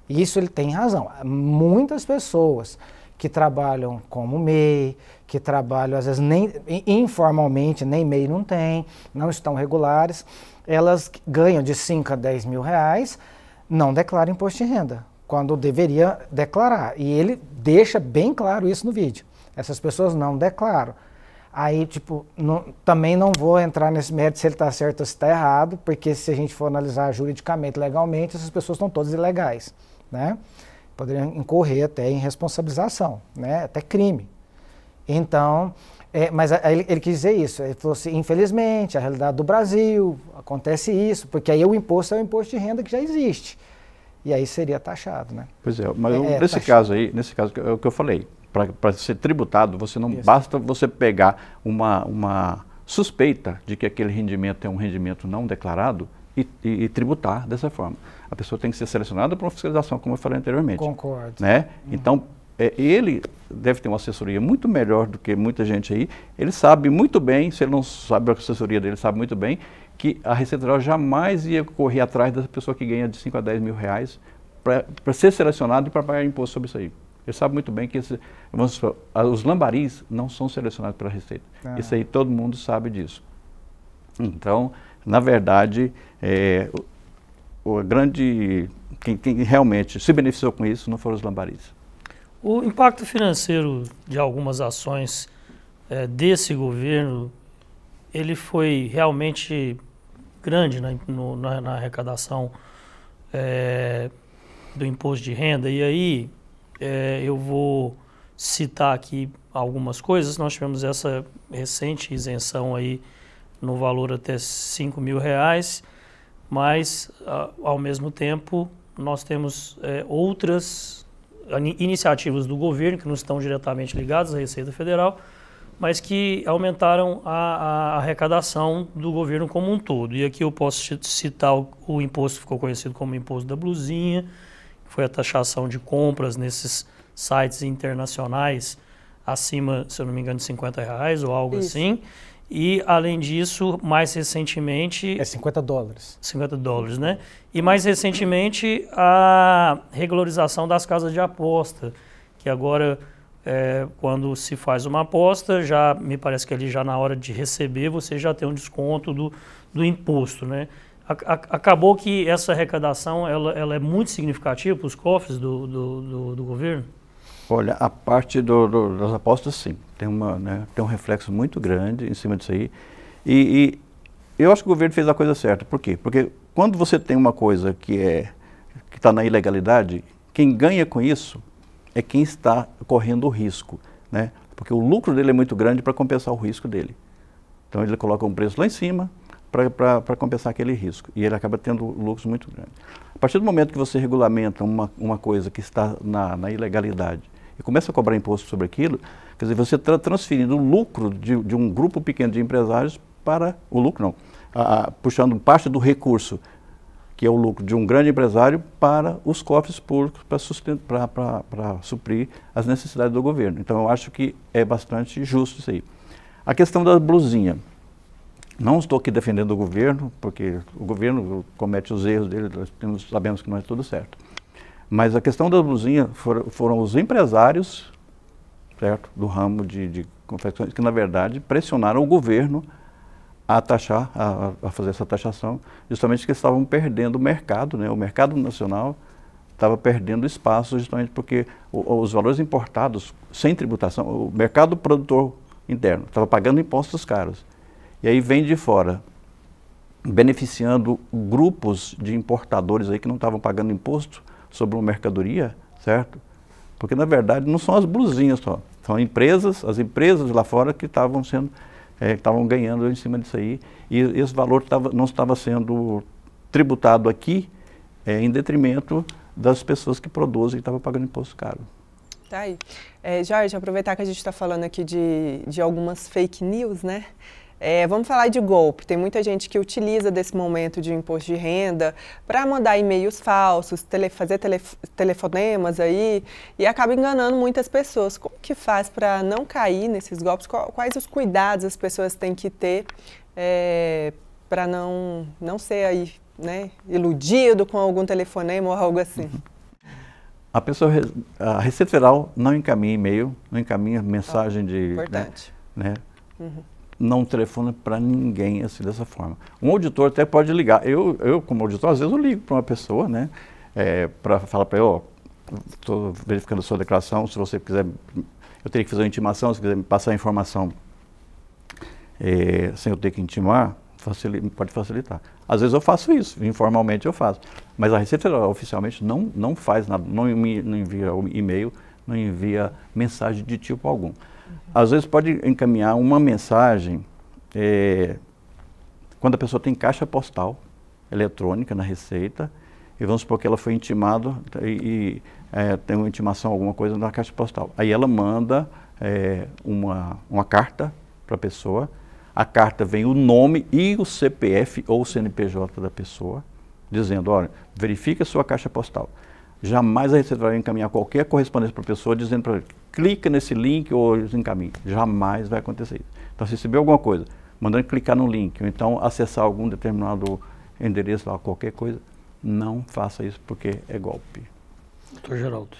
Isso ele tem razão. Muitas pessoas que trabalham como MEI, que trabalham às vezes nem informalmente, nem MEI não tem, não estão regulares, elas ganham de 5 a 10 mil reais, não declaram imposto de renda, quando deveria declarar. E ele deixa bem claro isso no vídeo. Essas pessoas não declaram. Aí, tipo, também não vou entrar nesse mérito se ele está certo ou se está errado, porque se a gente for analisar juridicamente, legalmente, essas pessoas estão todas ilegais, né? Poderiam incorrer até em responsabilização, né? Até crime. Então, mas ele quis dizer isso, ele falou assim, infelizmente, a realidade do Brasil, acontece isso, porque aí o imposto é o imposto de renda que já existe. E aí seria taxado, né? Pois é, mas nesse caso é o que eu falei. Para ser tributado, você não basta você pegar uma suspeita de que aquele rendimento é um rendimento não declarado e tributar dessa forma. A pessoa tem que ser selecionada para uma fiscalização, como eu falei anteriormente. Concordo. Né? Então, ele deve ter uma assessoria muito melhor do que muita gente aí. Ele sabe muito bem, se ele não sabe a assessoria dele, sabe muito bem, que a Receita Federal jamais ia correr atrás dessa pessoa que ganha de 5 a 10 mil reais para ser selecionado e para pagar imposto sobre isso aí. Ele sabe muito bem que os lambaris não são selecionados pela Receita. Isso aí todo mundo sabe disso. Então, na verdade, quem realmente se beneficiou com isso não foram os lambaris. O impacto financeiro de algumas ações desse governo, ele foi realmente grande na arrecadação do imposto de renda. E aí eu vou citar aqui algumas coisas. Nós tivemos essa recente isenção aí no valor até R$5.000, mas ao mesmo tempo nós temos outras iniciativas do governo que não estão diretamente ligadas à Receita Federal, mas que aumentaram a arrecadação do governo como um todo. E aqui eu posso citar o imposto que ficou conhecido como imposto da blusinha, que foi a taxação de compras nesses sites internacionais acima, se eu não me engano, de R$50 ou algo assim. E, além disso, mais recentemente... $50. $50, né? E, mais recentemente, a regularização das casas de aposta, que agora, quando se faz uma aposta, já me parece que ali já na hora de receber, você já tem um desconto do imposto, né? Acabou que essa arrecadação ela é muito significativa para os cofres do governo? Olha, a parte das apostas, sim, tem um reflexo muito grande em cima disso aí. E eu acho que o governo fez a coisa certa. Por quê? Porque quando você tem uma coisa que está na ilegalidade, quem ganha com isso é quem está correndo o risco, né? Porque o lucro dele é muito grande para compensar o risco dele. Então ele coloca um preço lá em cima para compensar aquele risco. E ele acaba tendo lucros muito grandes. A partir do momento que você regulamenta uma coisa que está na ilegalidade e começa a cobrar imposto sobre aquilo, quer dizer, você está transferindo o lucro de um grupo pequeno de empresários para o lucro, não, puxando parte do recurso, que é o lucro de um grande empresário, para os cofres públicos, para suprir as necessidades do governo. Então eu acho que é bastante justo isso aí. A questão da blusinha. Não estou aqui defendendo o governo, porque o governo comete os erros dele, nós sabemos que não é tudo certo. Mas a questão da blusinha foram os empresários, certo, do ramo de confecções, que na verdade pressionaram o governo a taxar, a fazer essa taxação, justamente porque estavam perdendo o mercado, né? O mercado nacional estava perdendo espaço justamente porque os valores importados sem tributação, o mercado produtor interno estava pagando impostos caros. E aí vem de fora, beneficiando grupos de importadores aí que não estavam pagando imposto sobre uma mercadoria, certo? Porque na verdade não são as blusinhas só, são as empresas lá fora que estavam ganhando em cima disso aí, e esse valor não estava sendo tributado aqui em detrimento das pessoas que produzem e estavam pagando imposto caro. Tá aí. Jorge, aproveitar que a gente está falando aqui de algumas fake news, né? Vamos falar de golpe. Tem muita gente que utiliza desse momento de imposto de renda para mandar e-mails falsos, fazer telefonemas aí e acaba enganando muitas pessoas. Como que faz para não cair nesses golpes? Quais os cuidados as pessoas têm que ter para não ser aí, né, iludido com algum telefonema ou algo assim? A Receita Federal não encaminha e-mail, não encaminha mensagem de... Importante. Né? Não telefona para ninguém assim dessa forma. Um auditor até pode ligar. Eu como auditor, às vezes eu ligo para uma pessoa, né, para falar para ele, estou verificando a sua declaração, se você quiser, eu teria que fazer uma intimação, se quiser me passar a informação sem eu ter que intimar, pode facilitar. Às vezes eu faço isso, informalmente eu faço. Mas a Receita Federal oficialmente não faz nada, não envia e-mail, não envia mensagem de tipo algum. Às vezes pode encaminhar uma mensagem quando a pessoa tem caixa postal eletrônica na Receita, e vamos supor que ela foi intimada e tem uma intimação, alguma coisa na caixa postal. Aí ela manda uma carta para a pessoa, a carta vem o nome e o CPF ou o CNPJ da pessoa, dizendo, olha, verifique a sua caixa postal. Jamais a Receita vai encaminhar qualquer correspondência para a pessoa dizendo para ele, clica nesse link ou encaminhe. Jamais vai acontecer isso. Então, se receber alguma coisa, mandando clicar no link, ou então acessar algum determinado endereço, qualquer coisa, não faça isso porque é golpe. Doutor Geraldo.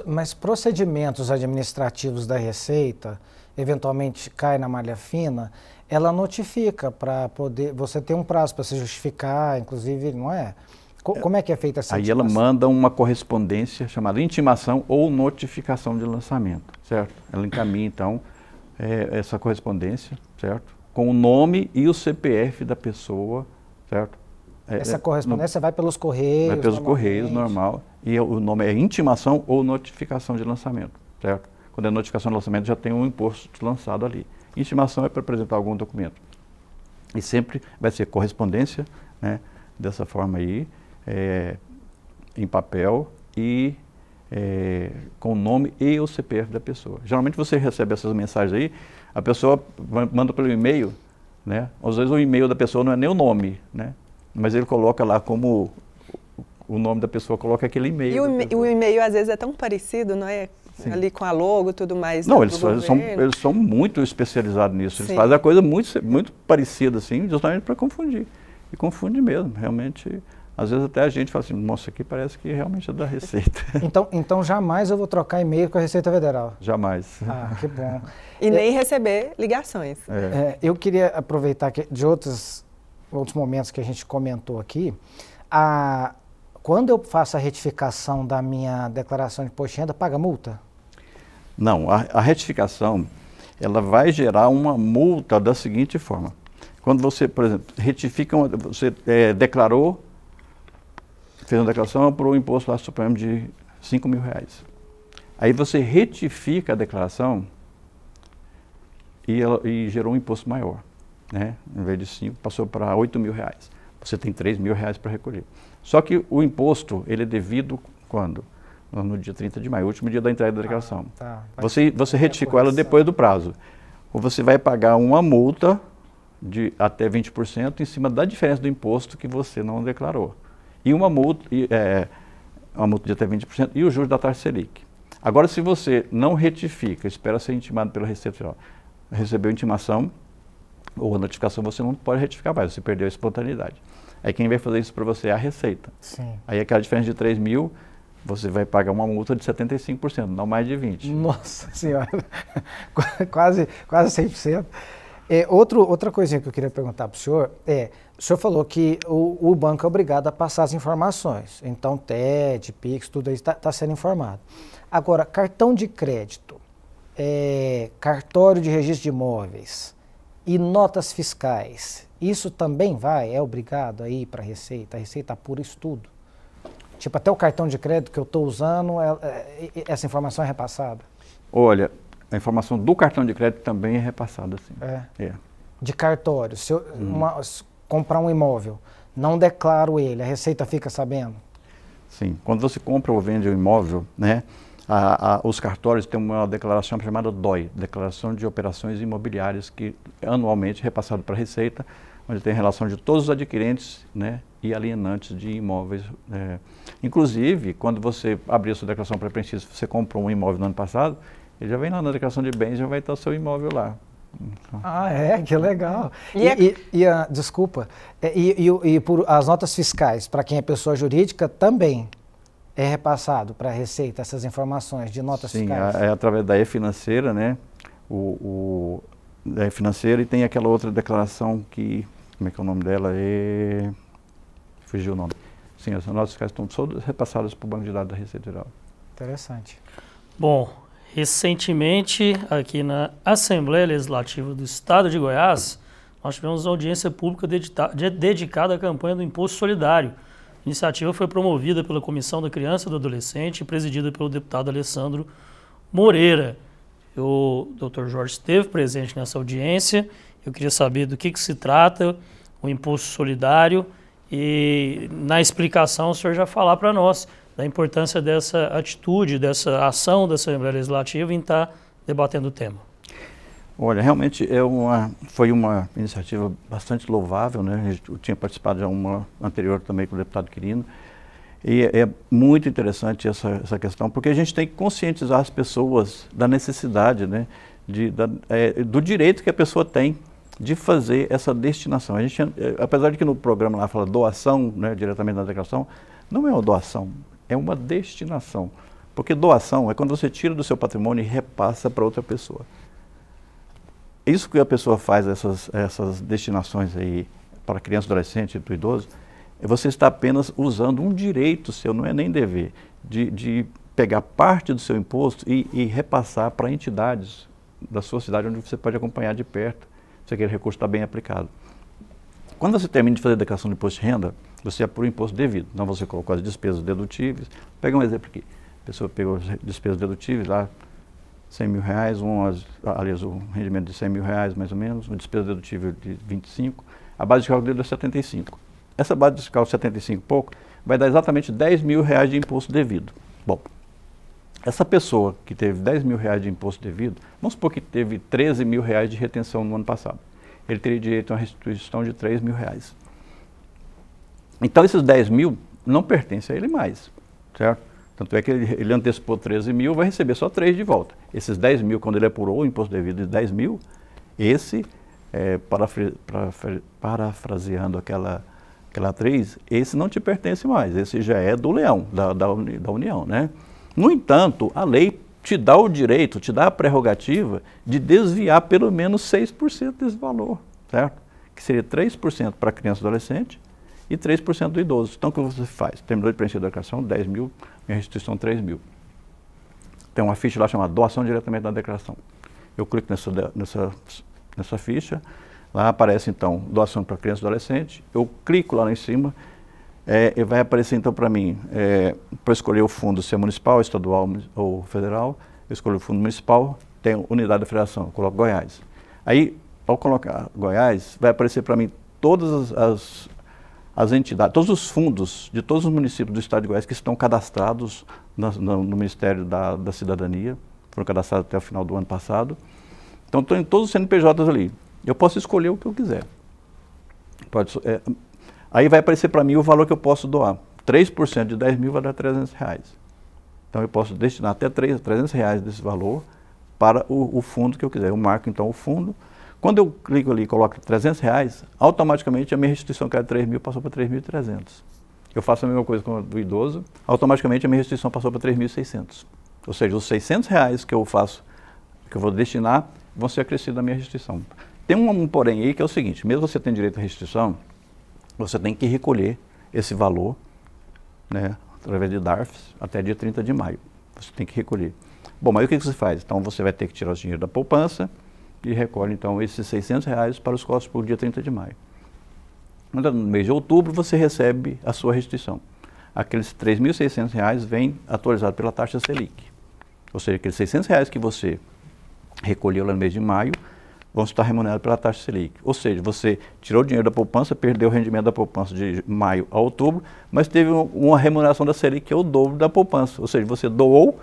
Mas procedimentos administrativos da Receita, eventualmente cai na malha fina, ela notifica para poder, você tem um prazo para se justificar, inclusive, não é? Como é que é feita essa intimação? Aí ela manda uma correspondência chamada intimação ou notificação de lançamento, certo? Ela encaminha, então, essa correspondência, certo? Com o nome e o CPF da pessoa, certo? Essa correspondência vai pelos correios? Vai pelos correios, normal. E o nome é intimação ou notificação de lançamento, certo? Quando é notificação de lançamento, já tem um imposto lançado ali. Intimação é para apresentar algum documento. E sempre vai ser correspondência, né? Dessa forma aí, em papel e com o nome e o CPF da pessoa. Geralmente você recebe essas mensagens aí, a pessoa manda pelo e-mail, né? Às vezes o e-mail da pessoa não é nem o nome, né? Mas ele coloca lá como o nome da pessoa, coloca aquele e-mail. E o e-mail às vezes é tão parecido, não é? Sim. Ali com a logo e tudo mais. Não, eles são muito especializados nisso. Eles fazem a coisa muito parecida, assim, justamente para confundir. E confunde mesmo, realmente. Às vezes até a gente fala assim, nossa, aqui parece que realmente é da Receita. Então jamais eu vou trocar e-mail com a Receita Federal? Jamais. Ah, que bom. E nem receber ligações. Eu queria aproveitar de outros momentos que a gente comentou aqui. Quando eu faço a retificação da minha declaração de imposto de renda, paga multa? Não, a retificação, ela vai gerar uma multa da seguinte forma. Quando você, por exemplo, retifica, você declarou, fez uma declaração para o imposto lá supremo de R$5.000. Aí você retifica a declaração e gerou um imposto maior, né? Em vez de 5, passou para R$8.000. Você tem R$3.000 para recolher. Só que o imposto, ele é devido quando? No dia 30 de maio, último dia da entrega da declaração. Você retificou ela depois do prazo. Ou você vai pagar uma multa de até 20% em cima da diferença do imposto que você não declarou. E uma multa de até 20% e o juros da taxa Selic. Agora, se você não retifica, espera ser intimado pela Receita Federal, recebeu intimação ou a notificação, você não pode retificar mais, você perdeu a espontaneidade. Aí quem vai fazer isso para você é a Receita. Sim. Aí aquela diferença de 3.000, você vai pagar uma multa de 75%, não mais de 20%. Nossa Senhora, quase 100%. Outra coisinha que eu queria perguntar para o senhor o senhor falou que o banco é obrigado a passar as informações, então TED, PIX, tudo isso está sendo informado. Agora, cartão de crédito, cartório de registro de imóveis e notas fiscais, isso também é obrigado aí para a Receita apura isso tudo? Tipo, até o cartão de crédito que eu estou usando, essa informação é repassada? Olha, a informação do cartão de crédito também é repassada, sim. De cartório, se eu comprar um imóvel, não declaro ele, a Receita fica sabendo? Sim, quando você compra ou vende um imóvel, né, os cartórios têm uma declaração chamada DOI, Declaração de Operações Imobiliárias, que é anualmente repassado para a Receita, onde tem relação de todos os adquirentes, né, e alienantes de imóveis. Inclusive, quando você abrir a sua declaração pré-preenchida, se você comprou um imóvel no ano passado, ele já vem lá na declaração de bens, já vai estar o seu imóvel lá. Que legal. Desculpa, por as notas fiscais, para quem é pessoa jurídica, também é repassado para a Receita essas informações de notas fiscais? Sim, é através da E-Financeira, né? Da E-Financeira, e tem aquela outra declaração que, como é que é o nome dela? Fugiu o nome. Sim, as notas fiscais estão todas repassadas para o Banco de Dados da Receita Federal. Interessante. Bom, recentemente, aqui na Assembleia Legislativa do Estado de Goiás, nós tivemos uma audiência pública dedicada à campanha do Imposto Solidário. A iniciativa foi promovida pela Comissão da Criança e do Adolescente e presidida pelo deputado Alessandro Moreira. O Dr. Jorge esteve presente nessa audiência. Eu queria saber do que se trata o Imposto Solidário e, na explicação, o senhor já falar para nós da importância dessa atitude, dessa ação da Assembleia Legislativa em estar debatendo o tema. Olha, realmente foi uma iniciativa bastante louvável, né? Eu tinha participado de uma anterior também com o deputado Quirino, e é muito interessante essa questão, porque a gente tem que conscientizar as pessoas da necessidade, né? Do direito que a pessoa tem de fazer essa destinação. A gente, apesar de que no programa lá fala doação, né, diretamente na declaração, não é uma doação, é uma destinação. Porque doação é quando você tira do seu patrimônio e repassa para outra pessoa. Isso que a pessoa faz, essas destinações aí para criança, adolescente e idoso, você está apenas usando um direito seu, não é nem dever, de pegar parte do seu imposto e repassar para entidades da sua cidade, onde você pode acompanhar de perto se aquele recurso está bem aplicado. Quando você termina de fazer a declaração de imposto de renda, você apura o imposto devido. Então você colocou as despesas dedutíveis. Pega um exemplo aqui. A pessoa pegou as despesas dedutíveis lá, R$100 mil, aliás, o rendimento de R$100 mil mais ou menos, uma despesa dedutível de 25, a base de cálculo dele é 75. Essa base de cálculo 75 e pouco vai dar exatamente R$10 mil de imposto devido. Bom, essa pessoa que teve R$10 mil de imposto devido, vamos supor que teve R$13 mil de retenção no ano passado. Ele teria direito a uma restituição de R$3 mil. Então esses 10 mil não pertencem a ele mais, certo? Tanto é que ele antecipou 13 mil, vai receber só 3 de volta. Esses 10 mil, quando ele apurou o imposto devido de 10 mil, esse, parafraseando aquela atriz, esse não te pertence mais, esse já é do leão, da União, né? No entanto, a lei te dá o direito, te dá a prerrogativa de desviar pelo menos 6% desse valor, certo? Que seria 3% para criança e adolescente e 3% do idoso. Então, o que você faz? Terminou de preencher a declaração, 10 mil, minha restituição 3 mil. Tem uma ficha lá chamada doação diretamente da declaração. Eu clico nessa ficha, lá aparece então doação para criança e adolescente, eu clico lá em cima, e vai aparecer então para mim, para escolher o fundo, se é municipal, estadual ou federal, eu escolho o fundo municipal, tem unidade da federação, eu coloco Goiás. Aí, ao colocar Goiás, vai aparecer para mim todas as entidades, todos os fundos de todos os municípios do estado de Goiás que estão cadastrados no Ministério da Cidadania, foram cadastrados até o final do ano passado. Então, estão em todos os CNPJs ali. Eu posso escolher o que eu quiser. Aí vai aparecer para mim o valor que eu posso doar. 3% de 10 mil vai dar R$300. Então, eu posso destinar até R$300 desse valor para o fundo que eu quiser. Eu marco, então, o fundo. Quando eu clico ali e coloco R$300, automaticamente a minha restituição, que era 3 mil, passou para 3.300. Eu faço a mesma coisa com o do idoso, automaticamente a minha restituição passou para 3.600. Ou seja, os R$600 que eu faço, que eu vou destinar, vão ser acrescidos na minha restituição. Tem um porém aí que é o seguinte, mesmo você tendo direito à restituição, você tem que recolher esse valor, né, através de DARFs, até dia 30 de maio. Você tem que recolher. Bom, mas o que você faz? Então você vai ter que tirar o dinheiro da poupança, e recolhe, então, esses R$600 para os costos por dia 30 de maio. No mês de outubro, você recebe a sua restituição. Aqueles R$3.600 vêm atualizados pela taxa Selic. Ou seja, aqueles R$600 que você recolheu lá no mês de maio, vão estar remunerados pela taxa Selic. Ou seja, você tirou o dinheiro da poupança, perdeu o rendimento da poupança de maio a outubro, mas teve uma remuneração da Selic que é o dobro da poupança. Ou seja, você doou,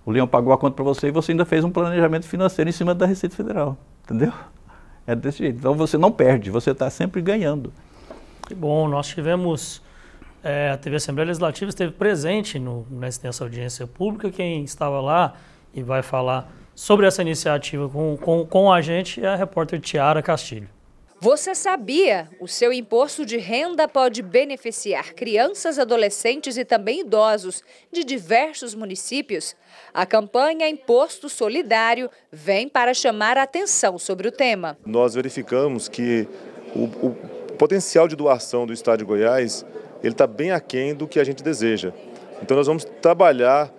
o leão pagou a conta para você e você ainda fez um planejamento financeiro em cima da Receita Federal, entendeu? É desse jeito. Então você não perde, você está sempre ganhando. Que bom, nós tivemos, a TV Assembleia Legislativa esteve presente nessa audiência pública. Quem estava lá e vai falar sobre essa iniciativa com a gente é a repórter Tiara Castilho. Você sabia? O seu imposto de renda pode beneficiar crianças, adolescentes e também idosos de diversos municípios. A campanha Imposto Solidário vem para chamar a atenção sobre o tema. Nós verificamos que o potencial de doação do estado de Goiás ele está bem aquém do que a gente deseja. Então nós vamos trabalhar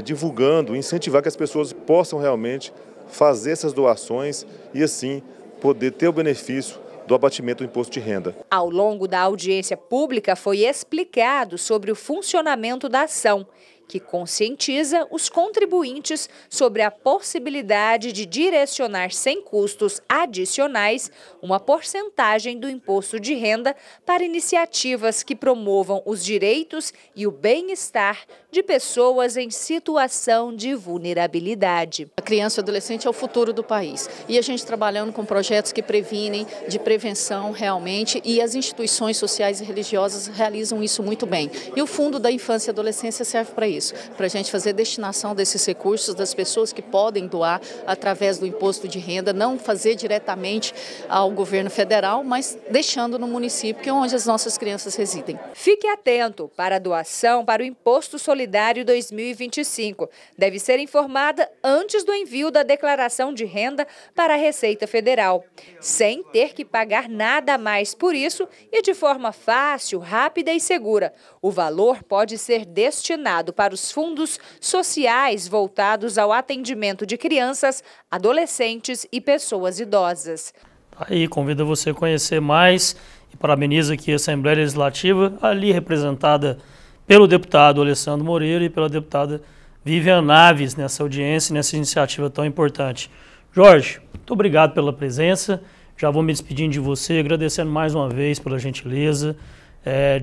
divulgando, incentivar que as pessoas possam realmente fazer essas doações e assim poder ter o benefício do abatimento do imposto de renda. Ao longo da audiência pública foi explicado sobre o funcionamento da ação, que conscientiza os contribuintes sobre a possibilidade de direcionar sem custos adicionais uma porcentagem do imposto de renda para iniciativas que promovam os direitos e o bem-estar de pessoas em situação de vulnerabilidade. A criança e o adolescente é o futuro do país e a gente trabalhando com projetos que previnem, de prevenção realmente, e as instituições sociais e religiosas realizam isso muito bem. E o Fundo da Infância e Adolescência serve para isso. isso, para a gente fazer destinação desses recursos das pessoas que podem doar através do imposto de renda, não fazer diretamente ao governo federal, mas deixando no município, que é onde as nossas crianças residem. Fique atento para a doação para o Imposto Solidário 2025. Deve ser informada antes do envio da declaração de renda para a Receita Federal, sem ter que pagar nada a mais por isso e de forma fácil, rápida e segura. O valor pode ser destinado para os fundos sociais voltados ao atendimento de crianças, adolescentes e pessoas idosas. Aí, convido você a conhecer mais e parabenizo aqui a Assembleia Legislativa, ali representada pelo deputado Alessandro Moreira e pela deputada Vivian Naves nessa audiência, nessa iniciativa tão importante. Jorge, muito obrigado pela presença. Já vou me despedindo de você, agradecendo mais uma vez pela gentileza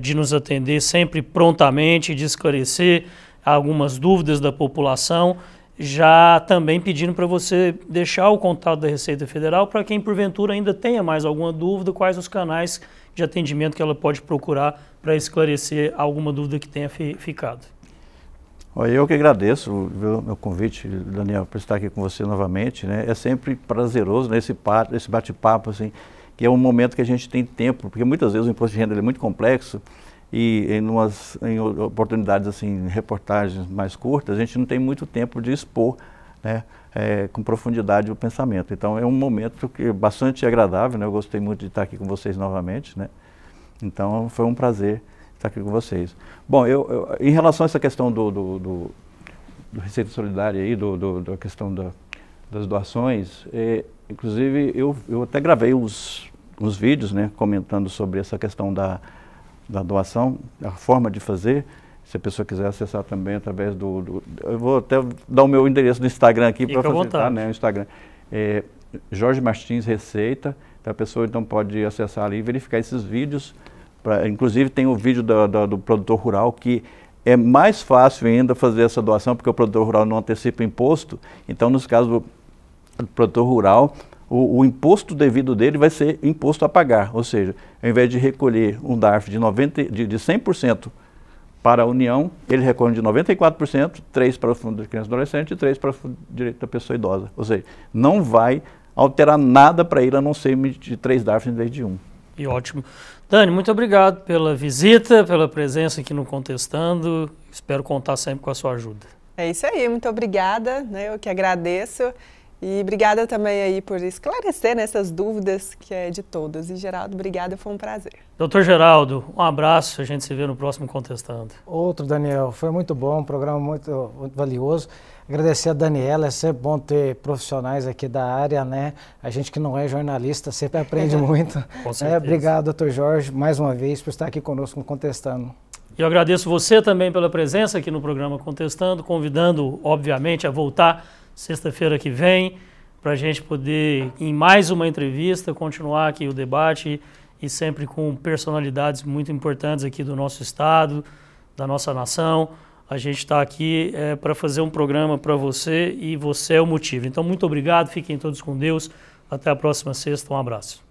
de nos atender sempre prontamente, de esclarecer algumas dúvidas da população. Já também pedindo para você deixar o contato da Receita Federal para quem porventura ainda tenha mais alguma dúvida, quais os canais de atendimento que ela pode procurar para esclarecer alguma dúvida que tenha ficado. Eu que agradeço o meu convite, Daniel, por estar aqui com você novamente, né? É sempre prazeroso, né, esse bate-papo, assim, que é um momento que a gente tem tempo, porque muitas vezes o imposto de renda é muito complexo e em oportunidades, assim, reportagens mais curtas, a gente não tem muito tempo de expor, né, com profundidade o pensamento. Então é um momento que é bastante agradável, né? Eu gostei muito de estar aqui com vocês novamente, né? Então foi um prazer estar aqui com vocês. Bom, em relação a essa questão do Receita Solidária aí, da questão das doações, inclusive eu até gravei uns vídeos, né, comentando sobre essa questão da doação, a forma de fazer. Se a pessoa quiser acessar também através eu vou até dar o meu endereço do Instagram aqui para facilitar, né, o Instagram. Jorge Martins Receita, então a pessoa então pode acessar ali e verificar esses vídeos. Inclusive tem o vídeo do produtor rural, que é mais fácil ainda fazer essa doação, porque o produtor rural não antecipa imposto. Então, nos casos do produtor rural, o imposto devido dele vai ser imposto a pagar. Ou seja, ao invés de recolher um DARF de 100% para a União, ele recolhe de 94%, 3% para o Fundo de Criança e Adolescente e 3% para o Fundo de Direito da Pessoa Idosa. Ou seja, não vai alterar nada para ele, a não ser emitir 3 DARFs em vez de 1. E ótimo. Dani, muito obrigado pela visita, pela presença aqui no Contestando. Espero contar sempre com a sua ajuda. É isso aí, muito obrigada, né? Eu que agradeço. E obrigada também aí por esclarecer nessas dúvidas que é de todas. E Geraldo, obrigada, foi um prazer. Doutor Geraldo, um abraço, a gente se vê no próximo Contestando. Outro, Daniel, foi muito bom, um programa muito valioso. Agradecer a Daniela, é sempre bom ter profissionais aqui da área, né? A gente que não é jornalista sempre aprende muito. Com certeza. Obrigado, doutor Jorge, mais uma vez, por estar aqui conosco no Contestando. E eu agradeço você também pela presença aqui no programa Contestando, convidando, obviamente, a voltar sexta-feira que vem, para a gente poder, em mais uma entrevista, continuar aqui o debate e sempre com personalidades muito importantes aqui do nosso estado, da nossa nação. A gente está aqui para fazer um programa para você e você é o motivo. Então, muito obrigado, fiquem todos com Deus. Até a próxima sexta, um abraço.